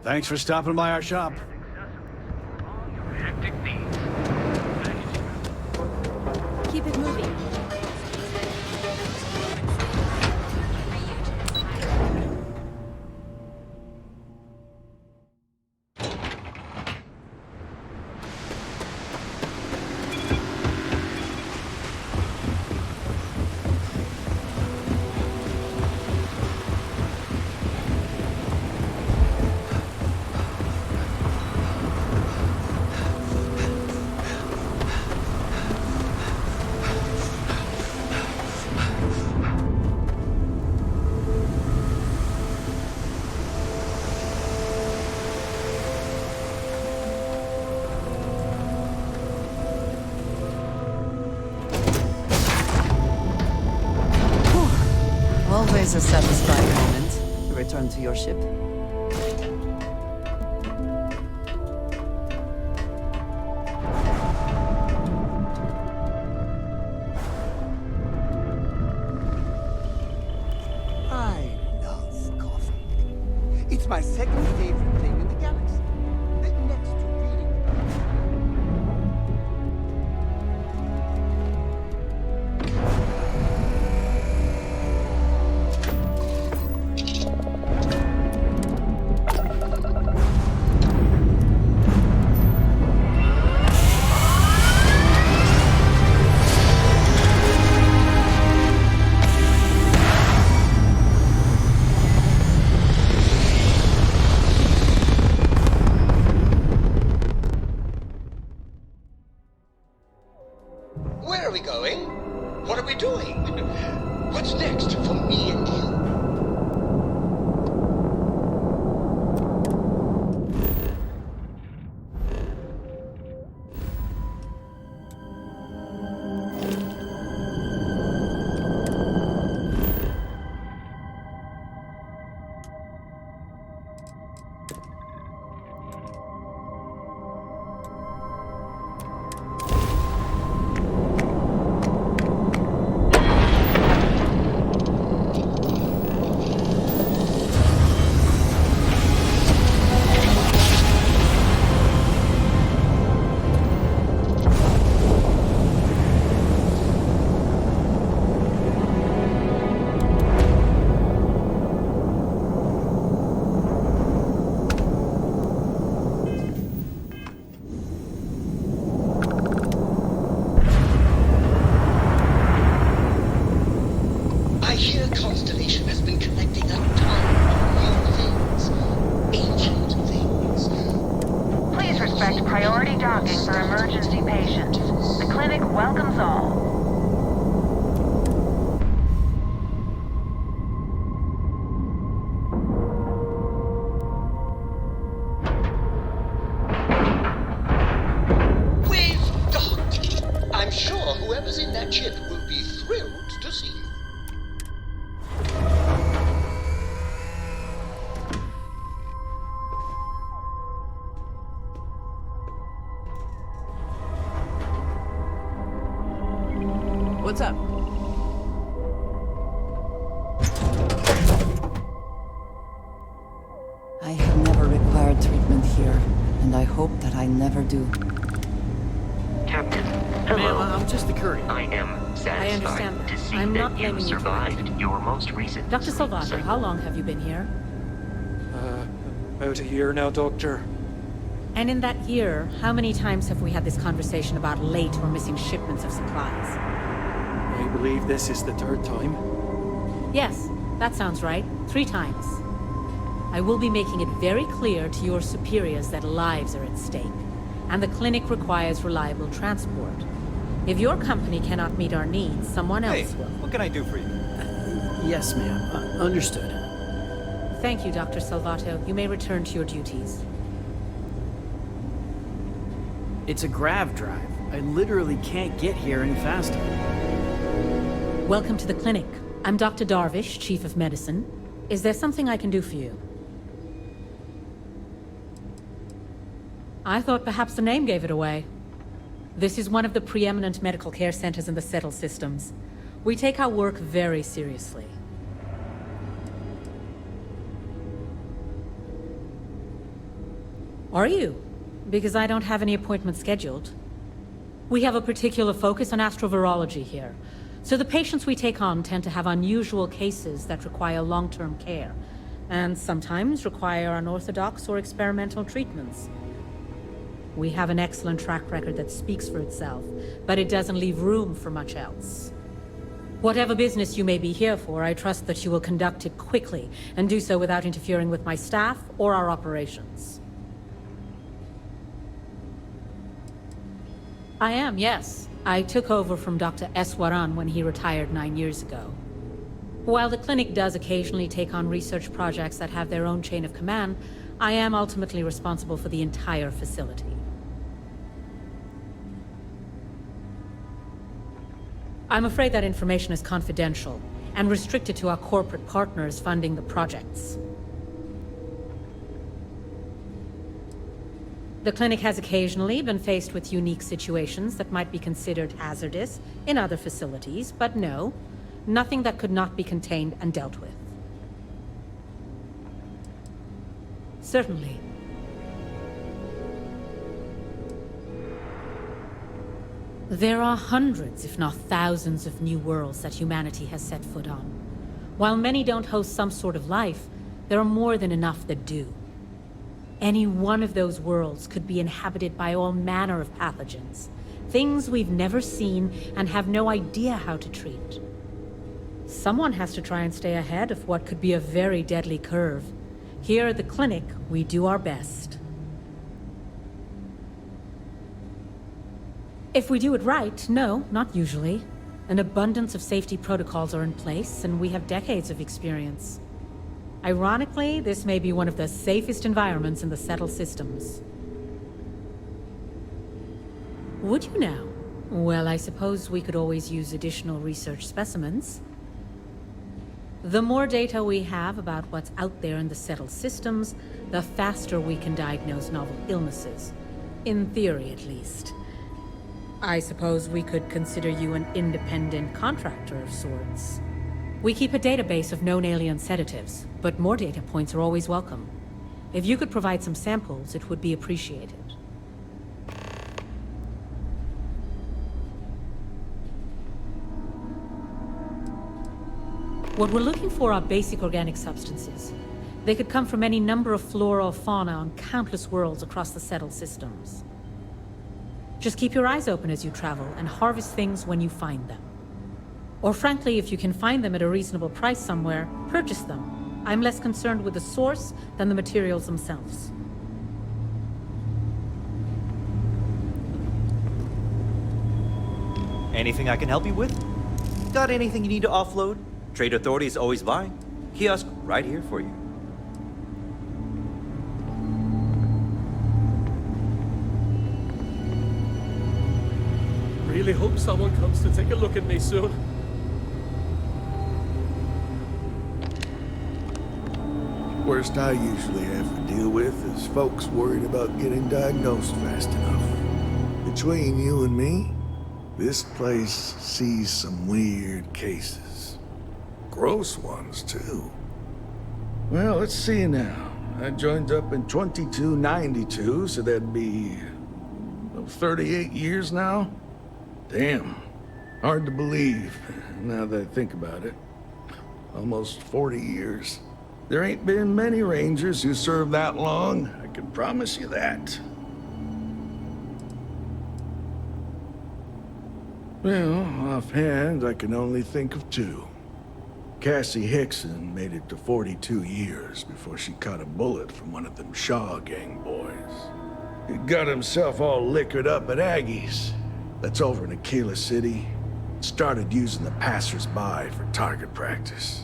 Thanks for stopping by our shop. Hectic needs. Keep it moving. Always a satisfying moment to return to your ship. my second favorite thing in the galaxy. Next to reading about Where are we going? What are we doing? What's next for me and you? I hear Constellation has been collecting a ton of new things. Ancient things. Please respect priority docking for emergency patients. The clinic welcomes all. We've docked. I'm sure whoever's in that ship will be thrilled to see you. What's up? I have never required treatment here, and I hope that I never do. Captain, Ma'am, I'm just the courier. I am satisfied understand. to see I'm not that you blaming you for survived your most recent Dr. sleep Salvato, cycle. how long have you been here? About a year now, Doctor. And in that year, how many times have we had this conversation about late or missing shipments of supplies? I believe this is the third time. Yes, that sounds right. 3 times. I will be making it very clear to your superiors that lives are at stake, and the clinic requires reliable transport. If your company cannot meet our needs, someone else will. What can I do for you? Yes, ma'am. Understood. Thank you, Dr. Salvato. You may return to your duties. It's a grav drive. I literally can't get here any faster. Welcome to the clinic. I'm Dr. Darvish, Chief of Medicine. Is there something I can do for you? I thought perhaps the name gave it away. This is one of the preeminent medical care centers in the Settle systems. We take our work very seriously. Are you? Because I don't have any appointments scheduled. We have a particular focus on astrovirology here. So the patients we take on tend to have unusual cases that require long-term care, and sometimes require unorthodox or experimental treatments. We have an excellent track record that speaks for itself, but it doesn't leave room for much else. Whatever business you may be here for, I trust that you will conduct it quickly, and do so without interfering with my staff or our operations. I am, yes. I took over from Dr. Eswaran when he retired 9 years ago. While the clinic does occasionally take on research projects that have their own chain of command, I am ultimately responsible for the entire facility. I'm afraid that information is confidential and restricted to our corporate partners funding the projects. The clinic has occasionally been faced with unique situations that might be considered hazardous in other facilities, but no, nothing that could not be contained and dealt with. Certainly. There are hundreds, if not thousands, of new worlds that humanity has set foot on. While many don't host some sort of life, there are more than enough that do. Any one of those worlds could be inhabited by all manner of pathogens, things we've never seen and have no idea how to treat. Someone has to try and stay ahead of what could be a very deadly curve. Here at the clinic, we do our best. If we do it right, no, not usually. An abundance of safety protocols are in place, and we have decades of experience. Ironically, this may be one of the safest environments in the settled systems. Would you now? Well, I suppose we could always use additional research specimens. The more data we have about what's out there in the settled systems, the faster we can diagnose novel illnesses. In theory, at least. I suppose we could consider you an independent contractor of sorts. We keep a database of known alien sedatives, but more data points are always welcome. If you could provide some samples, it would be appreciated. What we're looking for are basic organic substances. They could come from any number of flora or fauna on countless worlds across the settled systems. Just keep your eyes open as you travel and harvest things when you find them. Or frankly, if you can find them at a reasonable price somewhere, purchase them. I'm less concerned with the source than the materials themselves. Anything I can help you with? Got anything you need to offload? Trade Authority is always buying. Kiosk right here for you. Really hope someone comes to take a look at me soon. Worst I usually have to deal with is folks worried about getting diagnosed fast enough. Between you and me, this place sees some weird cases. Gross ones, too. Well, let's see now. I joined up in 2292, so that'd be 38 years now? Damn. Hard to believe, now that I think about it. Almost 40 years. There ain't been many Rangers who served that long, I can promise you that. Well, offhand, I can only think of two. Cassie Hickson made it to 42 years before she caught a bullet from one of them Shaw gang boys. He got himself all liquored up at Aggie's. That's over in Aquila City. Started using the passers-by for target practice.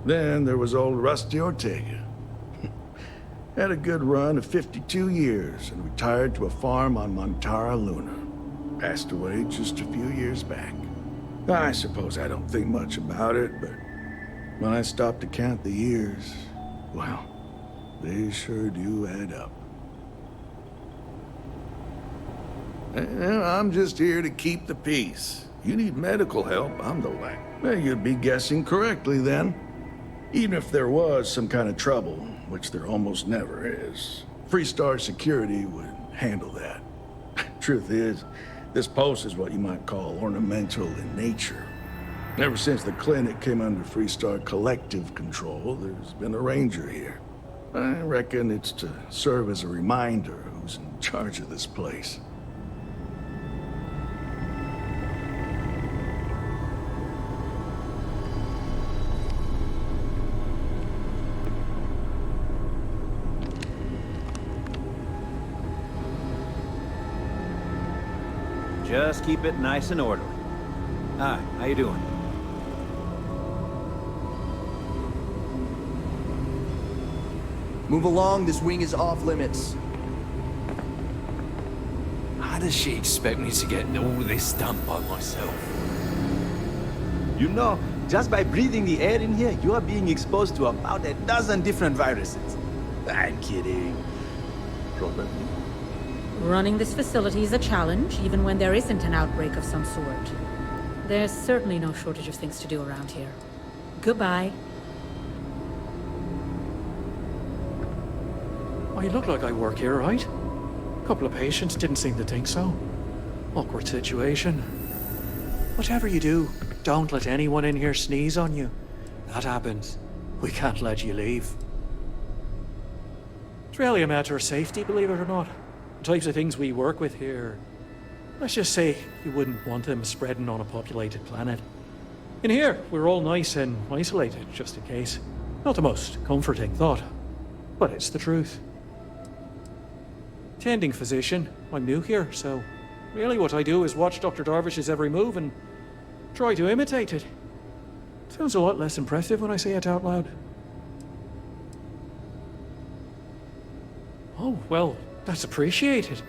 Then there was old Rusty Ortega. Had a good run of 52 years and retired to a farm on Montara Luna. Passed away just a few years back. I suppose I don't think much about it, but when I stopped to count the years, well, they sure do add up. I'm just here to keep the peace. You need medical help, I'm the one. Well, you'd be guessing correctly then. Even if there was some kind of trouble, which there almost never is, Freestar Security would handle that. Truth is, this post is what you might call ornamental in nature. Ever since the clinic came under Freestar collective control, there's been a ranger here. I reckon it's to serve as a reminder who's in charge of this place. Just keep it nice and orderly. Hi, how you doing? Move along, this wing is off limits. How does she expect me to get all this done by myself? You know, just by breathing the air in here, you are being exposed to about a dozen different viruses. I'm kidding. Probably. Running this facility is a challenge, even when there isn't an outbreak of some sort. There's certainly no shortage of things to do around here. Goodbye. I look like I work here, right? A couple of patients didn't seem to think so. Awkward situation. Whatever you do, don't let anyone in here sneeze on you. That happens. We can't let you leave. It's really a matter of safety, believe it or not. The types of things we work with here. Let's just say you wouldn't want them spreading on a populated planet. In here, we're all nice and isolated, just in case. Not the most comforting thought, but it's the truth. Tending physician, I'm new here, so really what I do is watch Dr. Darvish's every move and try to imitate it. Sounds a lot less impressive when I say it out loud. Oh, well, that's appreciated.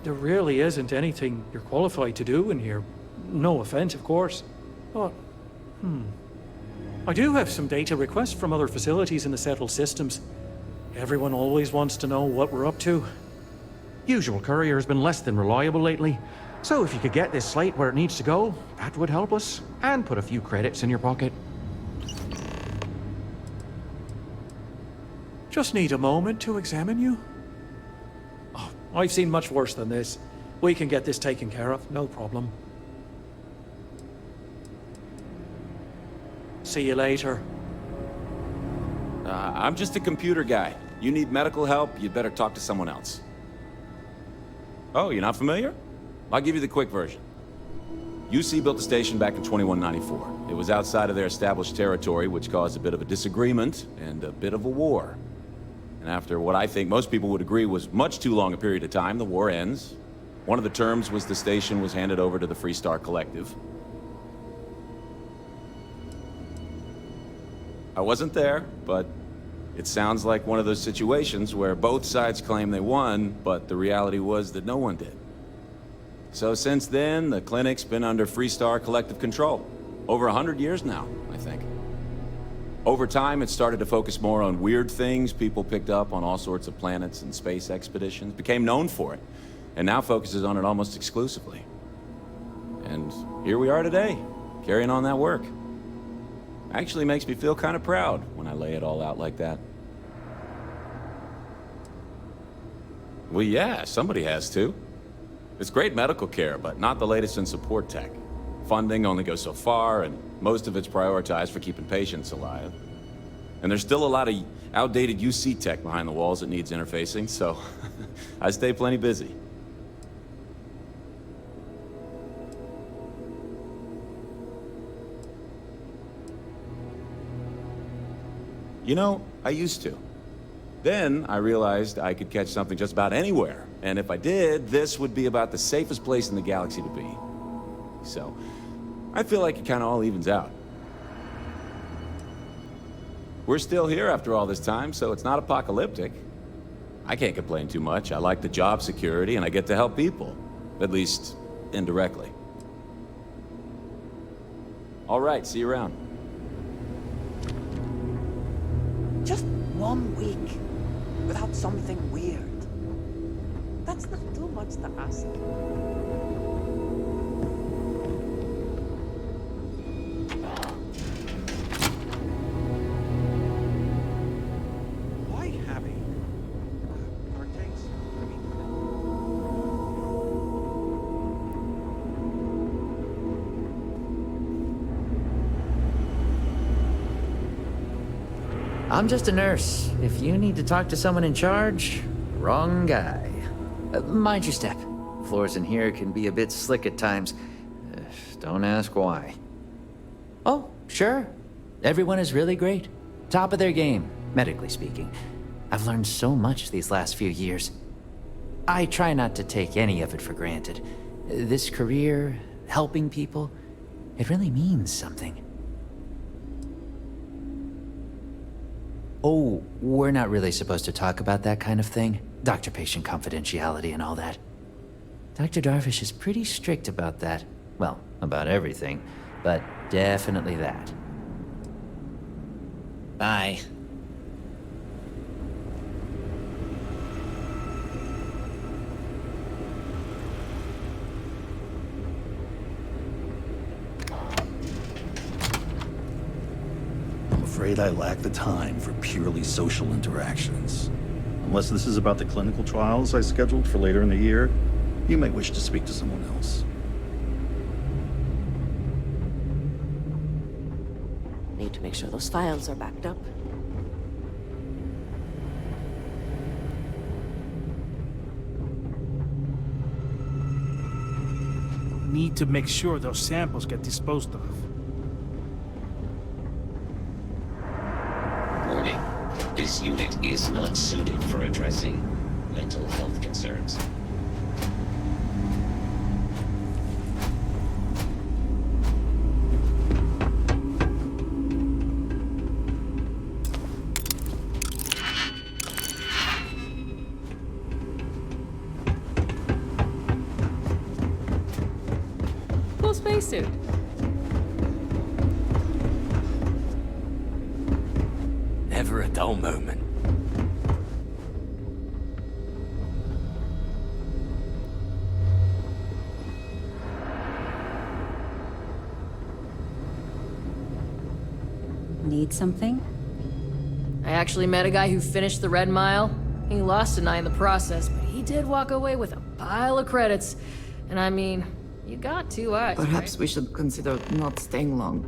There really isn't anything you're qualified to do in here. No offense, of course. But, I do have some data requests from other facilities in the settled systems. Everyone always wants to know what we're up to. Usual courier has been less than reliable lately, so if you could get this slate where it needs to go, that would help us, and put a few credits in your pocket. Just need a moment to examine you. Oh, I've seen much worse than this. We can get this taken care of, no problem. See you later. I'm just a computer guy. You need medical help, you'd better talk to someone else. Oh, you're not familiar? I'll give you the quick version. UC built the station back in 2194. It was outside of their established territory, which caused a bit of a disagreement and a bit of a war. And after what I think most people would agree was much too long a period of time, the war ends. One of the terms was the station was handed over to the Freestar Collective. I wasn't there, but it sounds like one of those situations where both sides claim they won, but the reality was that no one did. So since then, the clinic's been under Freestar Collective control. Over 100 years now, I think. Over time, it started to focus more on weird things. People picked up on all sorts of planets and space expeditions, became known for it, and now focuses on it almost exclusively. And here we are today, carrying on that work. Actually makes me feel kind of proud when I lay it all out like that. Well, yeah, somebody has to. It's great medical care, but not the latest in support tech. Funding only goes so far, and most of it's prioritized for keeping patients alive. And there's still a lot of outdated UC tech behind the walls that needs interfacing, so I stay plenty busy. You know, I used to. Then I realized I could catch something just about anywhere. And if I did, this would be about the safest place in the galaxy to be. So, I feel like it kind of all evens out. We're still here after all this time, so it's not apocalyptic. I can't complain too much. I like the job security, and I get to help people. At least, indirectly. All right, see you around. Just 1 week without something weird. That's not too much to ask. Why having partakes? I'm just a nurse. If you need to talk to someone in charge, wrong guy. Mind your step. Floors in here can be a bit slick at times. Don't ask why. Oh, sure. Everyone is really great. Top of their game, medically speaking. I've learned so much these last few years. I try not to take any of it for granted. This career, helping people, it really means something. Oh, we're not really supposed to talk about that kind of thing. Doctor-patient confidentiality and all that. Dr. Darvish is pretty strict about that. Well, about everything, but definitely that. Bye. I'm afraid I lack the time for purely social interactions. Unless this is about the clinical trials I scheduled for later in the year, you might wish to speak to someone else. Need to make sure those files are backed up. Need to make sure those samples get disposed of. Warning. This unit is not suited for addressing mental health concerns. Cool spacesuit. Never a dull moment. Need something? I actually met a guy who finished the Red Mile. He lost an eye in the process, but he did walk away with a pile of credits. And I mean, you got 2 eyes, Perhaps right? we should consider not staying long.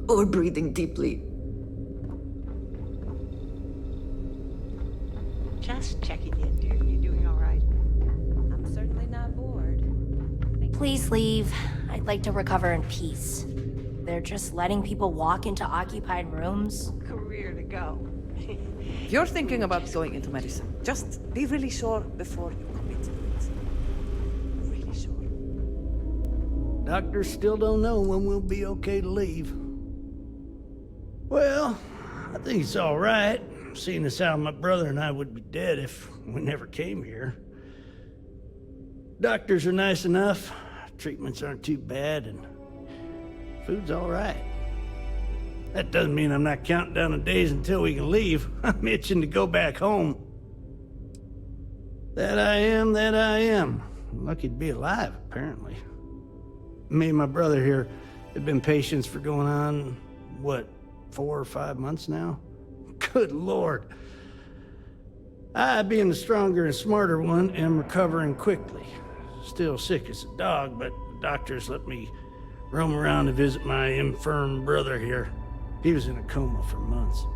Or breathing deeply. Just checking in, dear. You doing all right? I'm certainly not bored. Please leave. I'd like to recover in peace. They're just letting people walk into occupied rooms. Career to go. If you're thinking about going into medicine, just be really sure before you commit. Really sure. Doctors still don't know when we'll be okay to leave. Well, I think it's all right, seeing as how my brother and I would be dead if we never came here. Doctors are nice enough, treatments aren't too bad, and food's all right. That doesn't mean I'm not counting down the days until we can leave. I'm itching to go back home. That I am. Lucky to be alive, apparently. Me and my brother here have been patients for going on, what, 4 or 5 months now? Good Lord. I, being the stronger and smarter one, am recovering quickly. Still sick as a dog, but the doctors let me roam around to visit my infirm brother here. He was in a coma for months.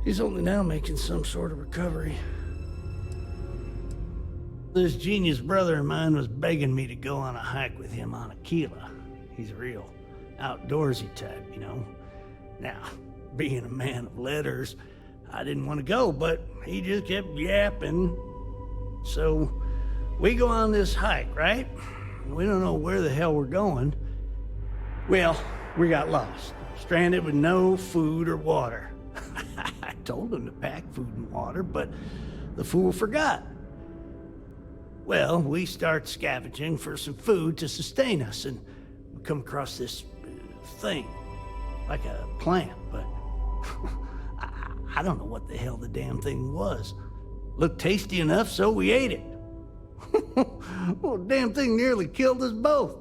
He's only now making some sort of recovery. This genius brother of mine was begging me to go on a hike with him on Aquila. He's a real outdoorsy type, you know. Now, being a man of letters, I didn't want to go, but he just kept yapping. So, we go on this hike, right? We don't know where the hell we're going. Well, we got lost, stranded with no food or water. I told him to pack food and water, but the fool forgot. Well, we start scavenging for some food to sustain us, and we come across this thing, like a plant, but I don't know what the hell the damn thing was. Looked tasty enough, so we ate it. Well, the damn thing nearly killed us both.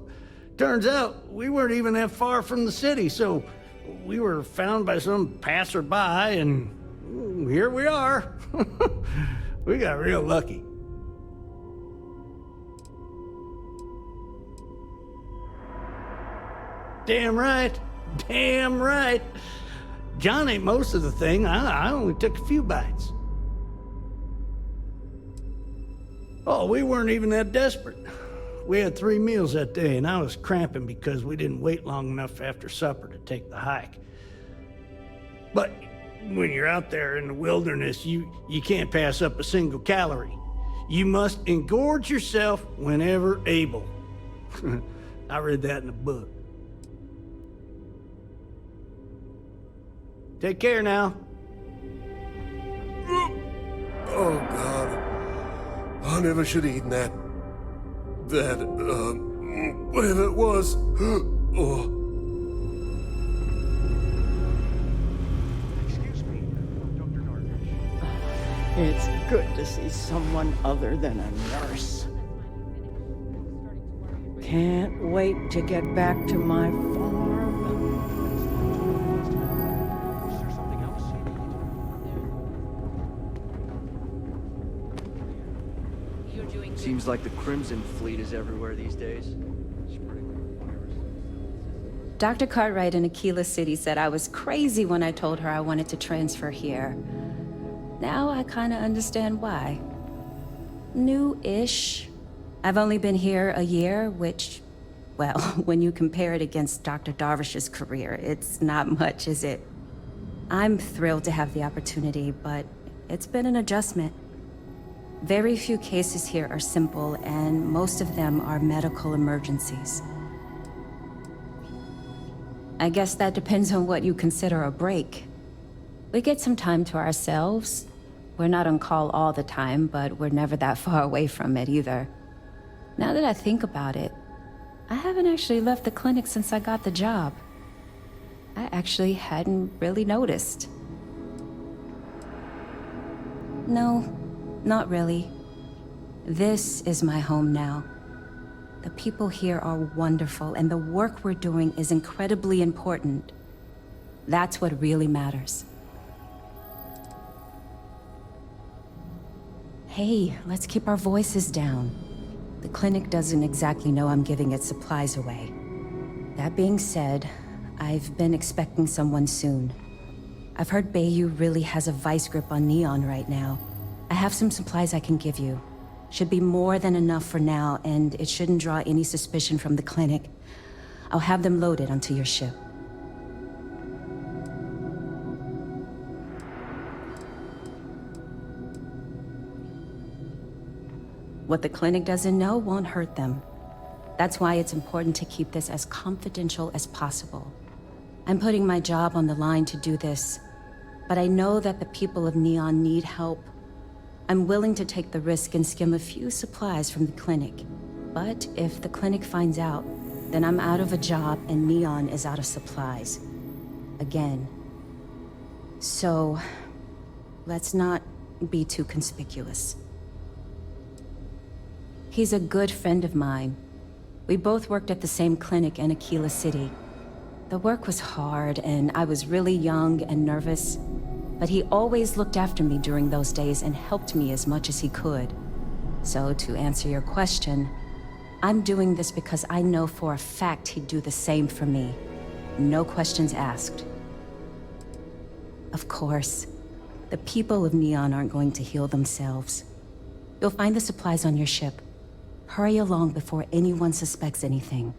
Turns out we weren't even that far from the city, so we were found by some passerby, and here we are. We got real lucky. Damn right. Damn right. John ate most of the thing. I only took a few bites. Oh, we weren't even that desperate. We had 3 meals that day, and I was cramping because we didn't wait long enough after supper to take the hike. But when you're out there in the wilderness, you can't pass up a single calorie. You must engorge yourself whenever able. I read that in a book. Take care now. Oh, God. I never should have eaten that. Whatever it was. Oh. Excuse me, Dr. Northridge. It's good to see someone other than a nurse. Can't wait to get back to my farm. Seems like the Crimson Fleet is everywhere these days. Dr. Cartwright in Aquila City said I was crazy when I told her I wanted to transfer here. Now I kinda understand why. New-ish. I've only been here a year, which, well, when you compare it against Dr. Darvish's career, it's not much, is it? I'm thrilled to have the opportunity, but it's been an adjustment. Very few cases here are simple, and most of them are medical emergencies. I guess that depends on what you consider a break. We get some time to ourselves. We're not on call all the time, but we're never that far away from it either. Now that I think about it, I haven't actually left the clinic since I got the job. I actually hadn't really noticed. No, not really. This is my home now. The people here are wonderful, and the work we're doing is incredibly important. That's what really matters. Hey, let's keep our voices down. The clinic doesn't exactly know I'm giving its supplies away. That being said, I've been expecting someone soon. I've heard Bayou really has a vice grip on Neon right now. I have some supplies I can give you. Should be more than enough for now, and it shouldn't draw any suspicion from the clinic. I'll have them loaded onto your ship. What the clinic doesn't know won't hurt them. That's why it's important to keep this as confidential as possible. I'm putting my job on the line to do this, but I know that the people of Neon need help. I'm willing to take the risk and skim a few supplies from the clinic. But if the clinic finds out, then I'm out of a job and Neon is out of supplies. Again. So, let's not be too conspicuous. He's a good friend of mine. We both worked at the same clinic in Aquila City. The work was hard, and I was really young and nervous. But he always looked after me during those days and helped me as much as he could. So to answer your question, I'm doing this because I know for a fact he'd do the same for me. No questions asked. Of course, the people of Neon aren't going to heal themselves. You'll find the supplies on your ship. Hurry along before anyone suspects anything.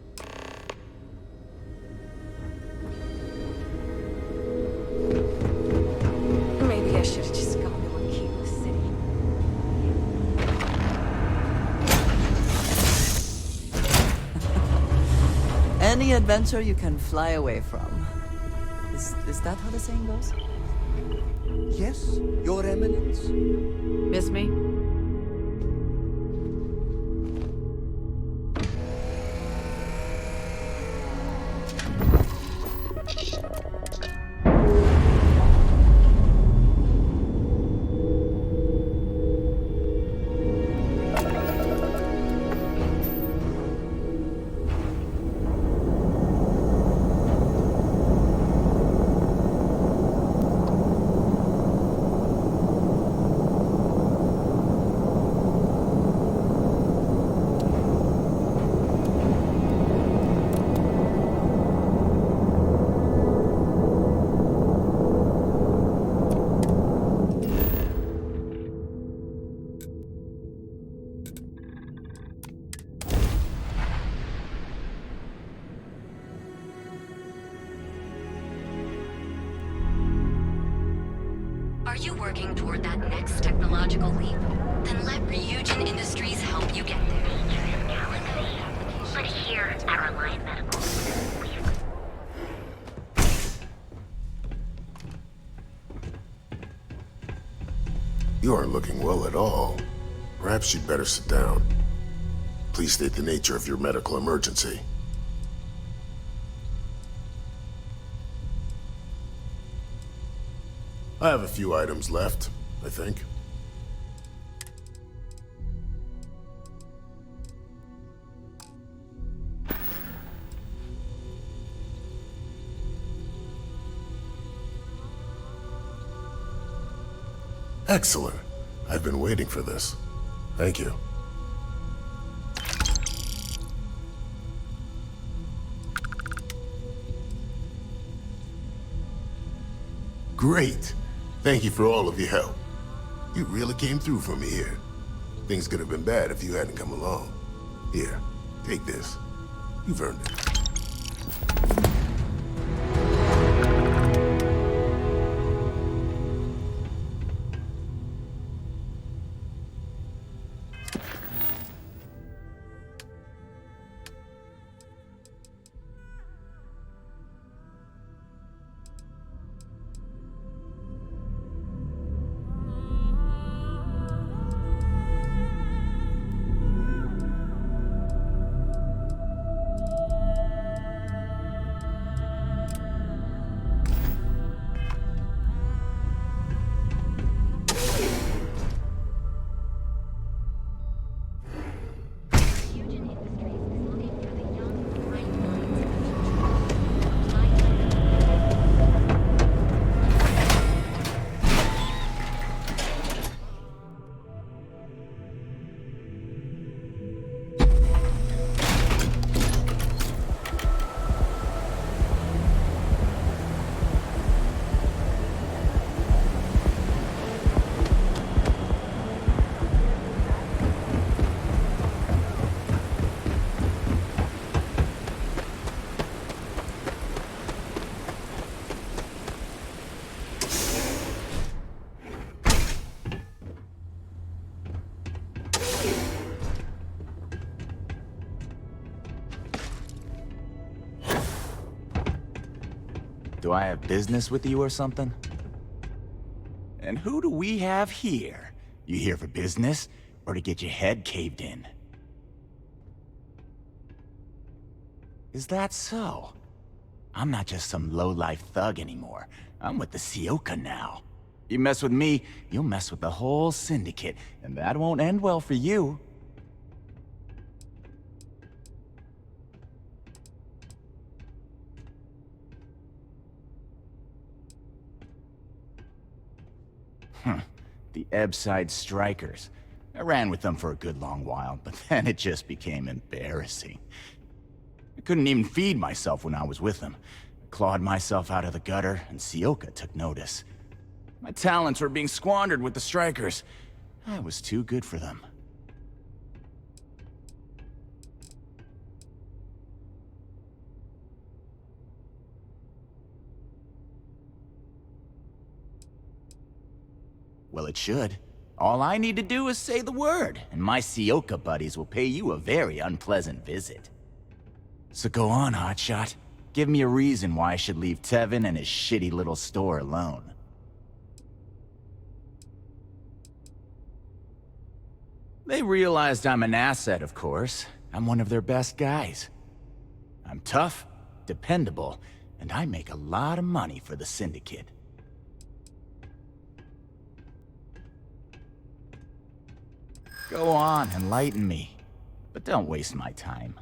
Maybe I should have just gone to Aquila City. Any adventure you can fly away from. Is that how the saying goes? Yes, Your Eminence. Miss me? Are you working toward that next technological leap? Then let Ryujin Industries help you get there. But here at Reliant Medical, You aren't looking well at all. Perhaps you'd better sit down. Please state the nature of your medical emergency. I have a few items left, I think. Excellent. I've been waiting for this. Thank you. Great. Thank you for all of your help. You really came through for me here. Things could have been bad if you hadn't come along. Here, take this. You've earned it. Do I have business with you or something? And who do we have here? You here for business, or to get your head caved in? Is that so? I'm not just some low-life thug anymore. I'm with the Sioka now. You mess with me, you'll mess with the whole syndicate, and that won't end well for you. The Ebbside Strikers. I ran with them for a good long while, but then it just became embarrassing. I couldn't even feed myself when I was with them. I clawed myself out of the gutter, and Sioka took notice. My talents were being squandered with the Strikers. I was too good for them. Well, it should. All I need to do is say the word, and my Sioka buddies will pay you a very unpleasant visit. So go on, hotshot. Give me a reason why I should leave Tevin and his shitty little store alone. They realized I'm an asset, of course. I'm one of their best guys. I'm tough, dependable, and I make a lot of money for the Syndicate. Go on, enlighten me. But don't waste my time.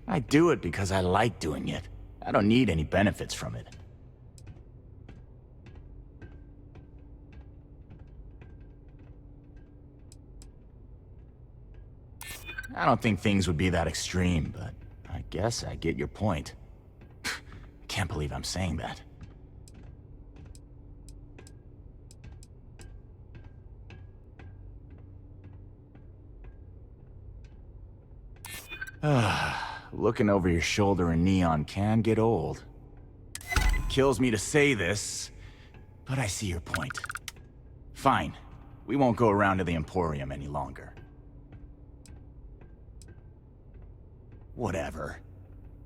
I do it because I like doing it. I don't need any benefits from it. I don't think things would be that extreme, but I guess I get your point. Can't believe I'm saying that. Looking over your shoulder in neon can get old. It kills me to say this, but I see your point. Fine. We won't go around to the Emporium any longer. Whatever.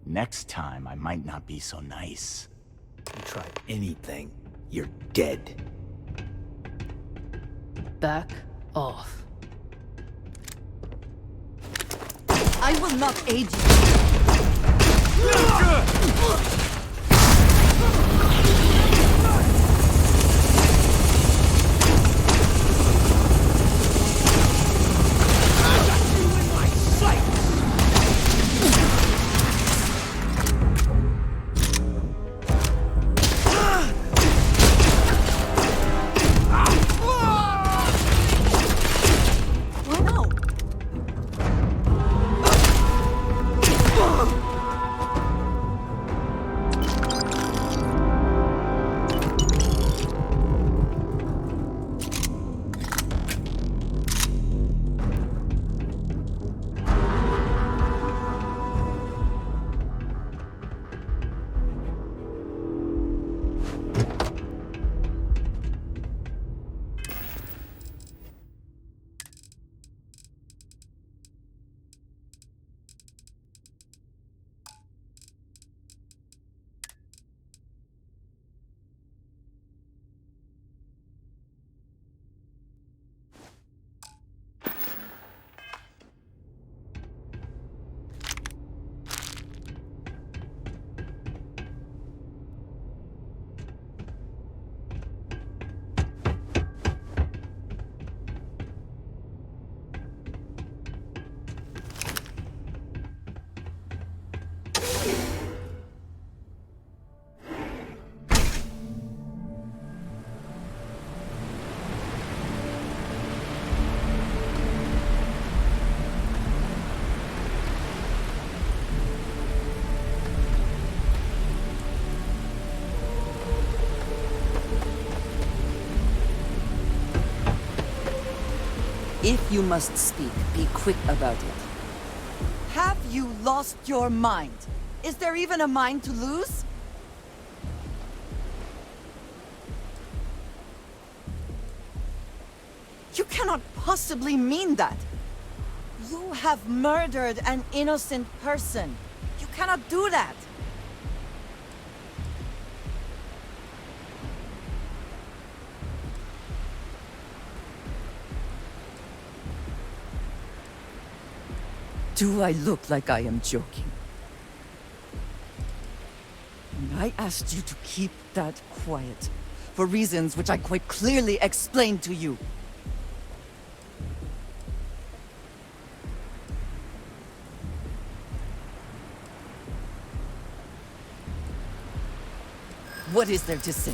Next time, I might not be so nice. You try anything, you're dead. Back off. I will not aid you. If you must speak, be quick about it. Have you lost your mind? Is there even a mind to lose? You cannot possibly mean that. You have murdered an innocent person. You cannot do that. Do I look like I am joking? And I asked you to keep that quiet, for reasons which I quite clearly explained to you. What is there to say?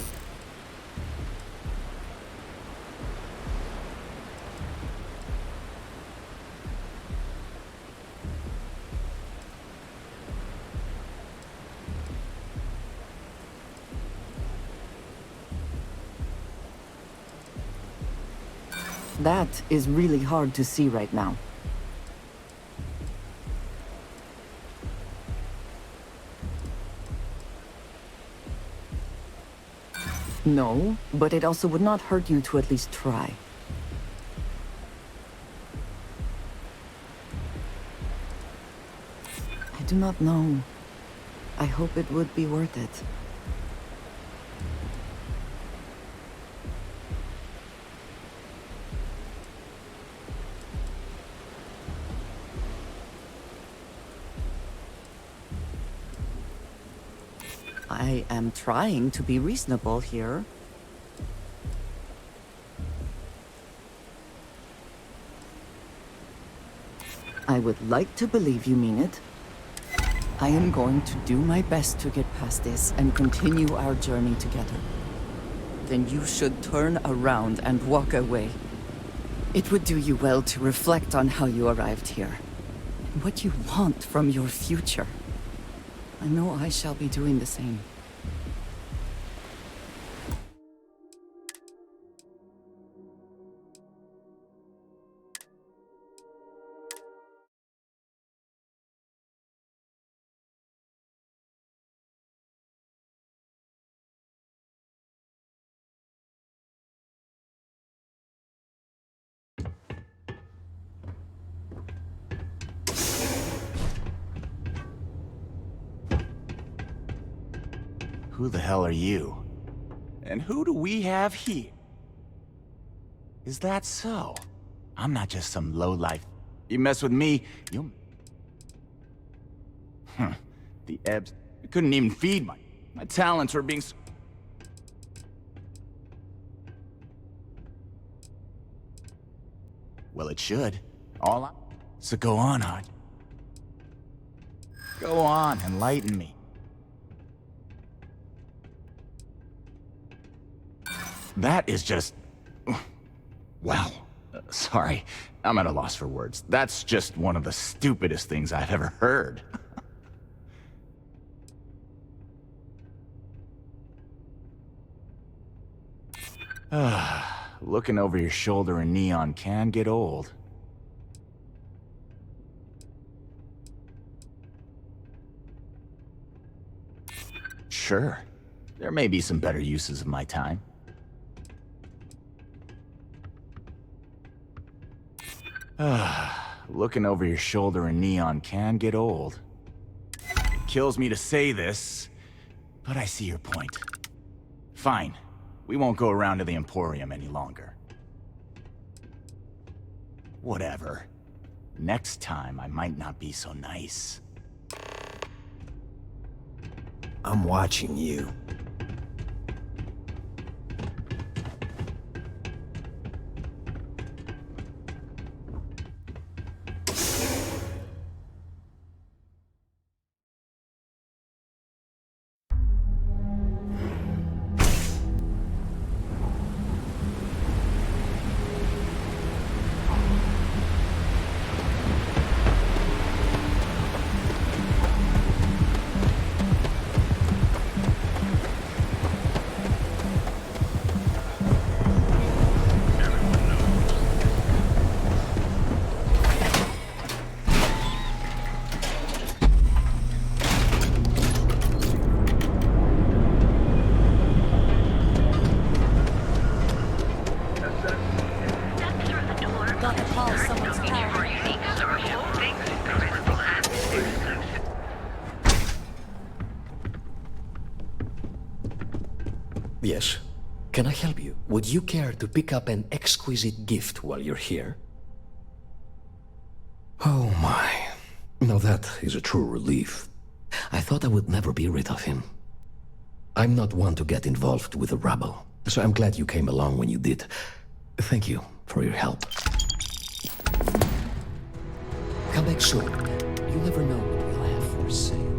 That is really hard to see right now. No, but it also would not hurt you to at least try. I do not know. I hope it would be worth it. I am trying to be reasonable here. I would like to believe you mean it. I am going to do my best to get past this and continue our journey together. Then you should turn around and walk away. It would do you well to reflect on how you arrived here, and what you want from your future. I know I shall be doing the same. Who the hell are you? And who do we have here? Is that so? I'm not just some lowlife. You mess with me, you'll... The ebbs... I couldn't even feed my talents were being... Well, it should. So go on, Hod. Go on, enlighten me. That is just... Wow. Sorry, I'm at a loss for words. That's just one of the stupidest things I've ever heard. Looking over your shoulder in neon can get old. Sure, there may be some better uses of my time. Looking over your shoulder in neon can get old. It kills me to say this, but I see your point. Fine. We won't go around to the Emporium any longer. Whatever. Next time, I might not be so nice. I'm watching you. Can I help you? Would you care to pick up an exquisite gift while you're here? Oh my. Now that is a true relief. I thought I would never be rid of him. I'm not one to get involved with the rabble, so I'm glad you came along when you did. Thank you for your help. Come back soon. You never know what we'll have for sale.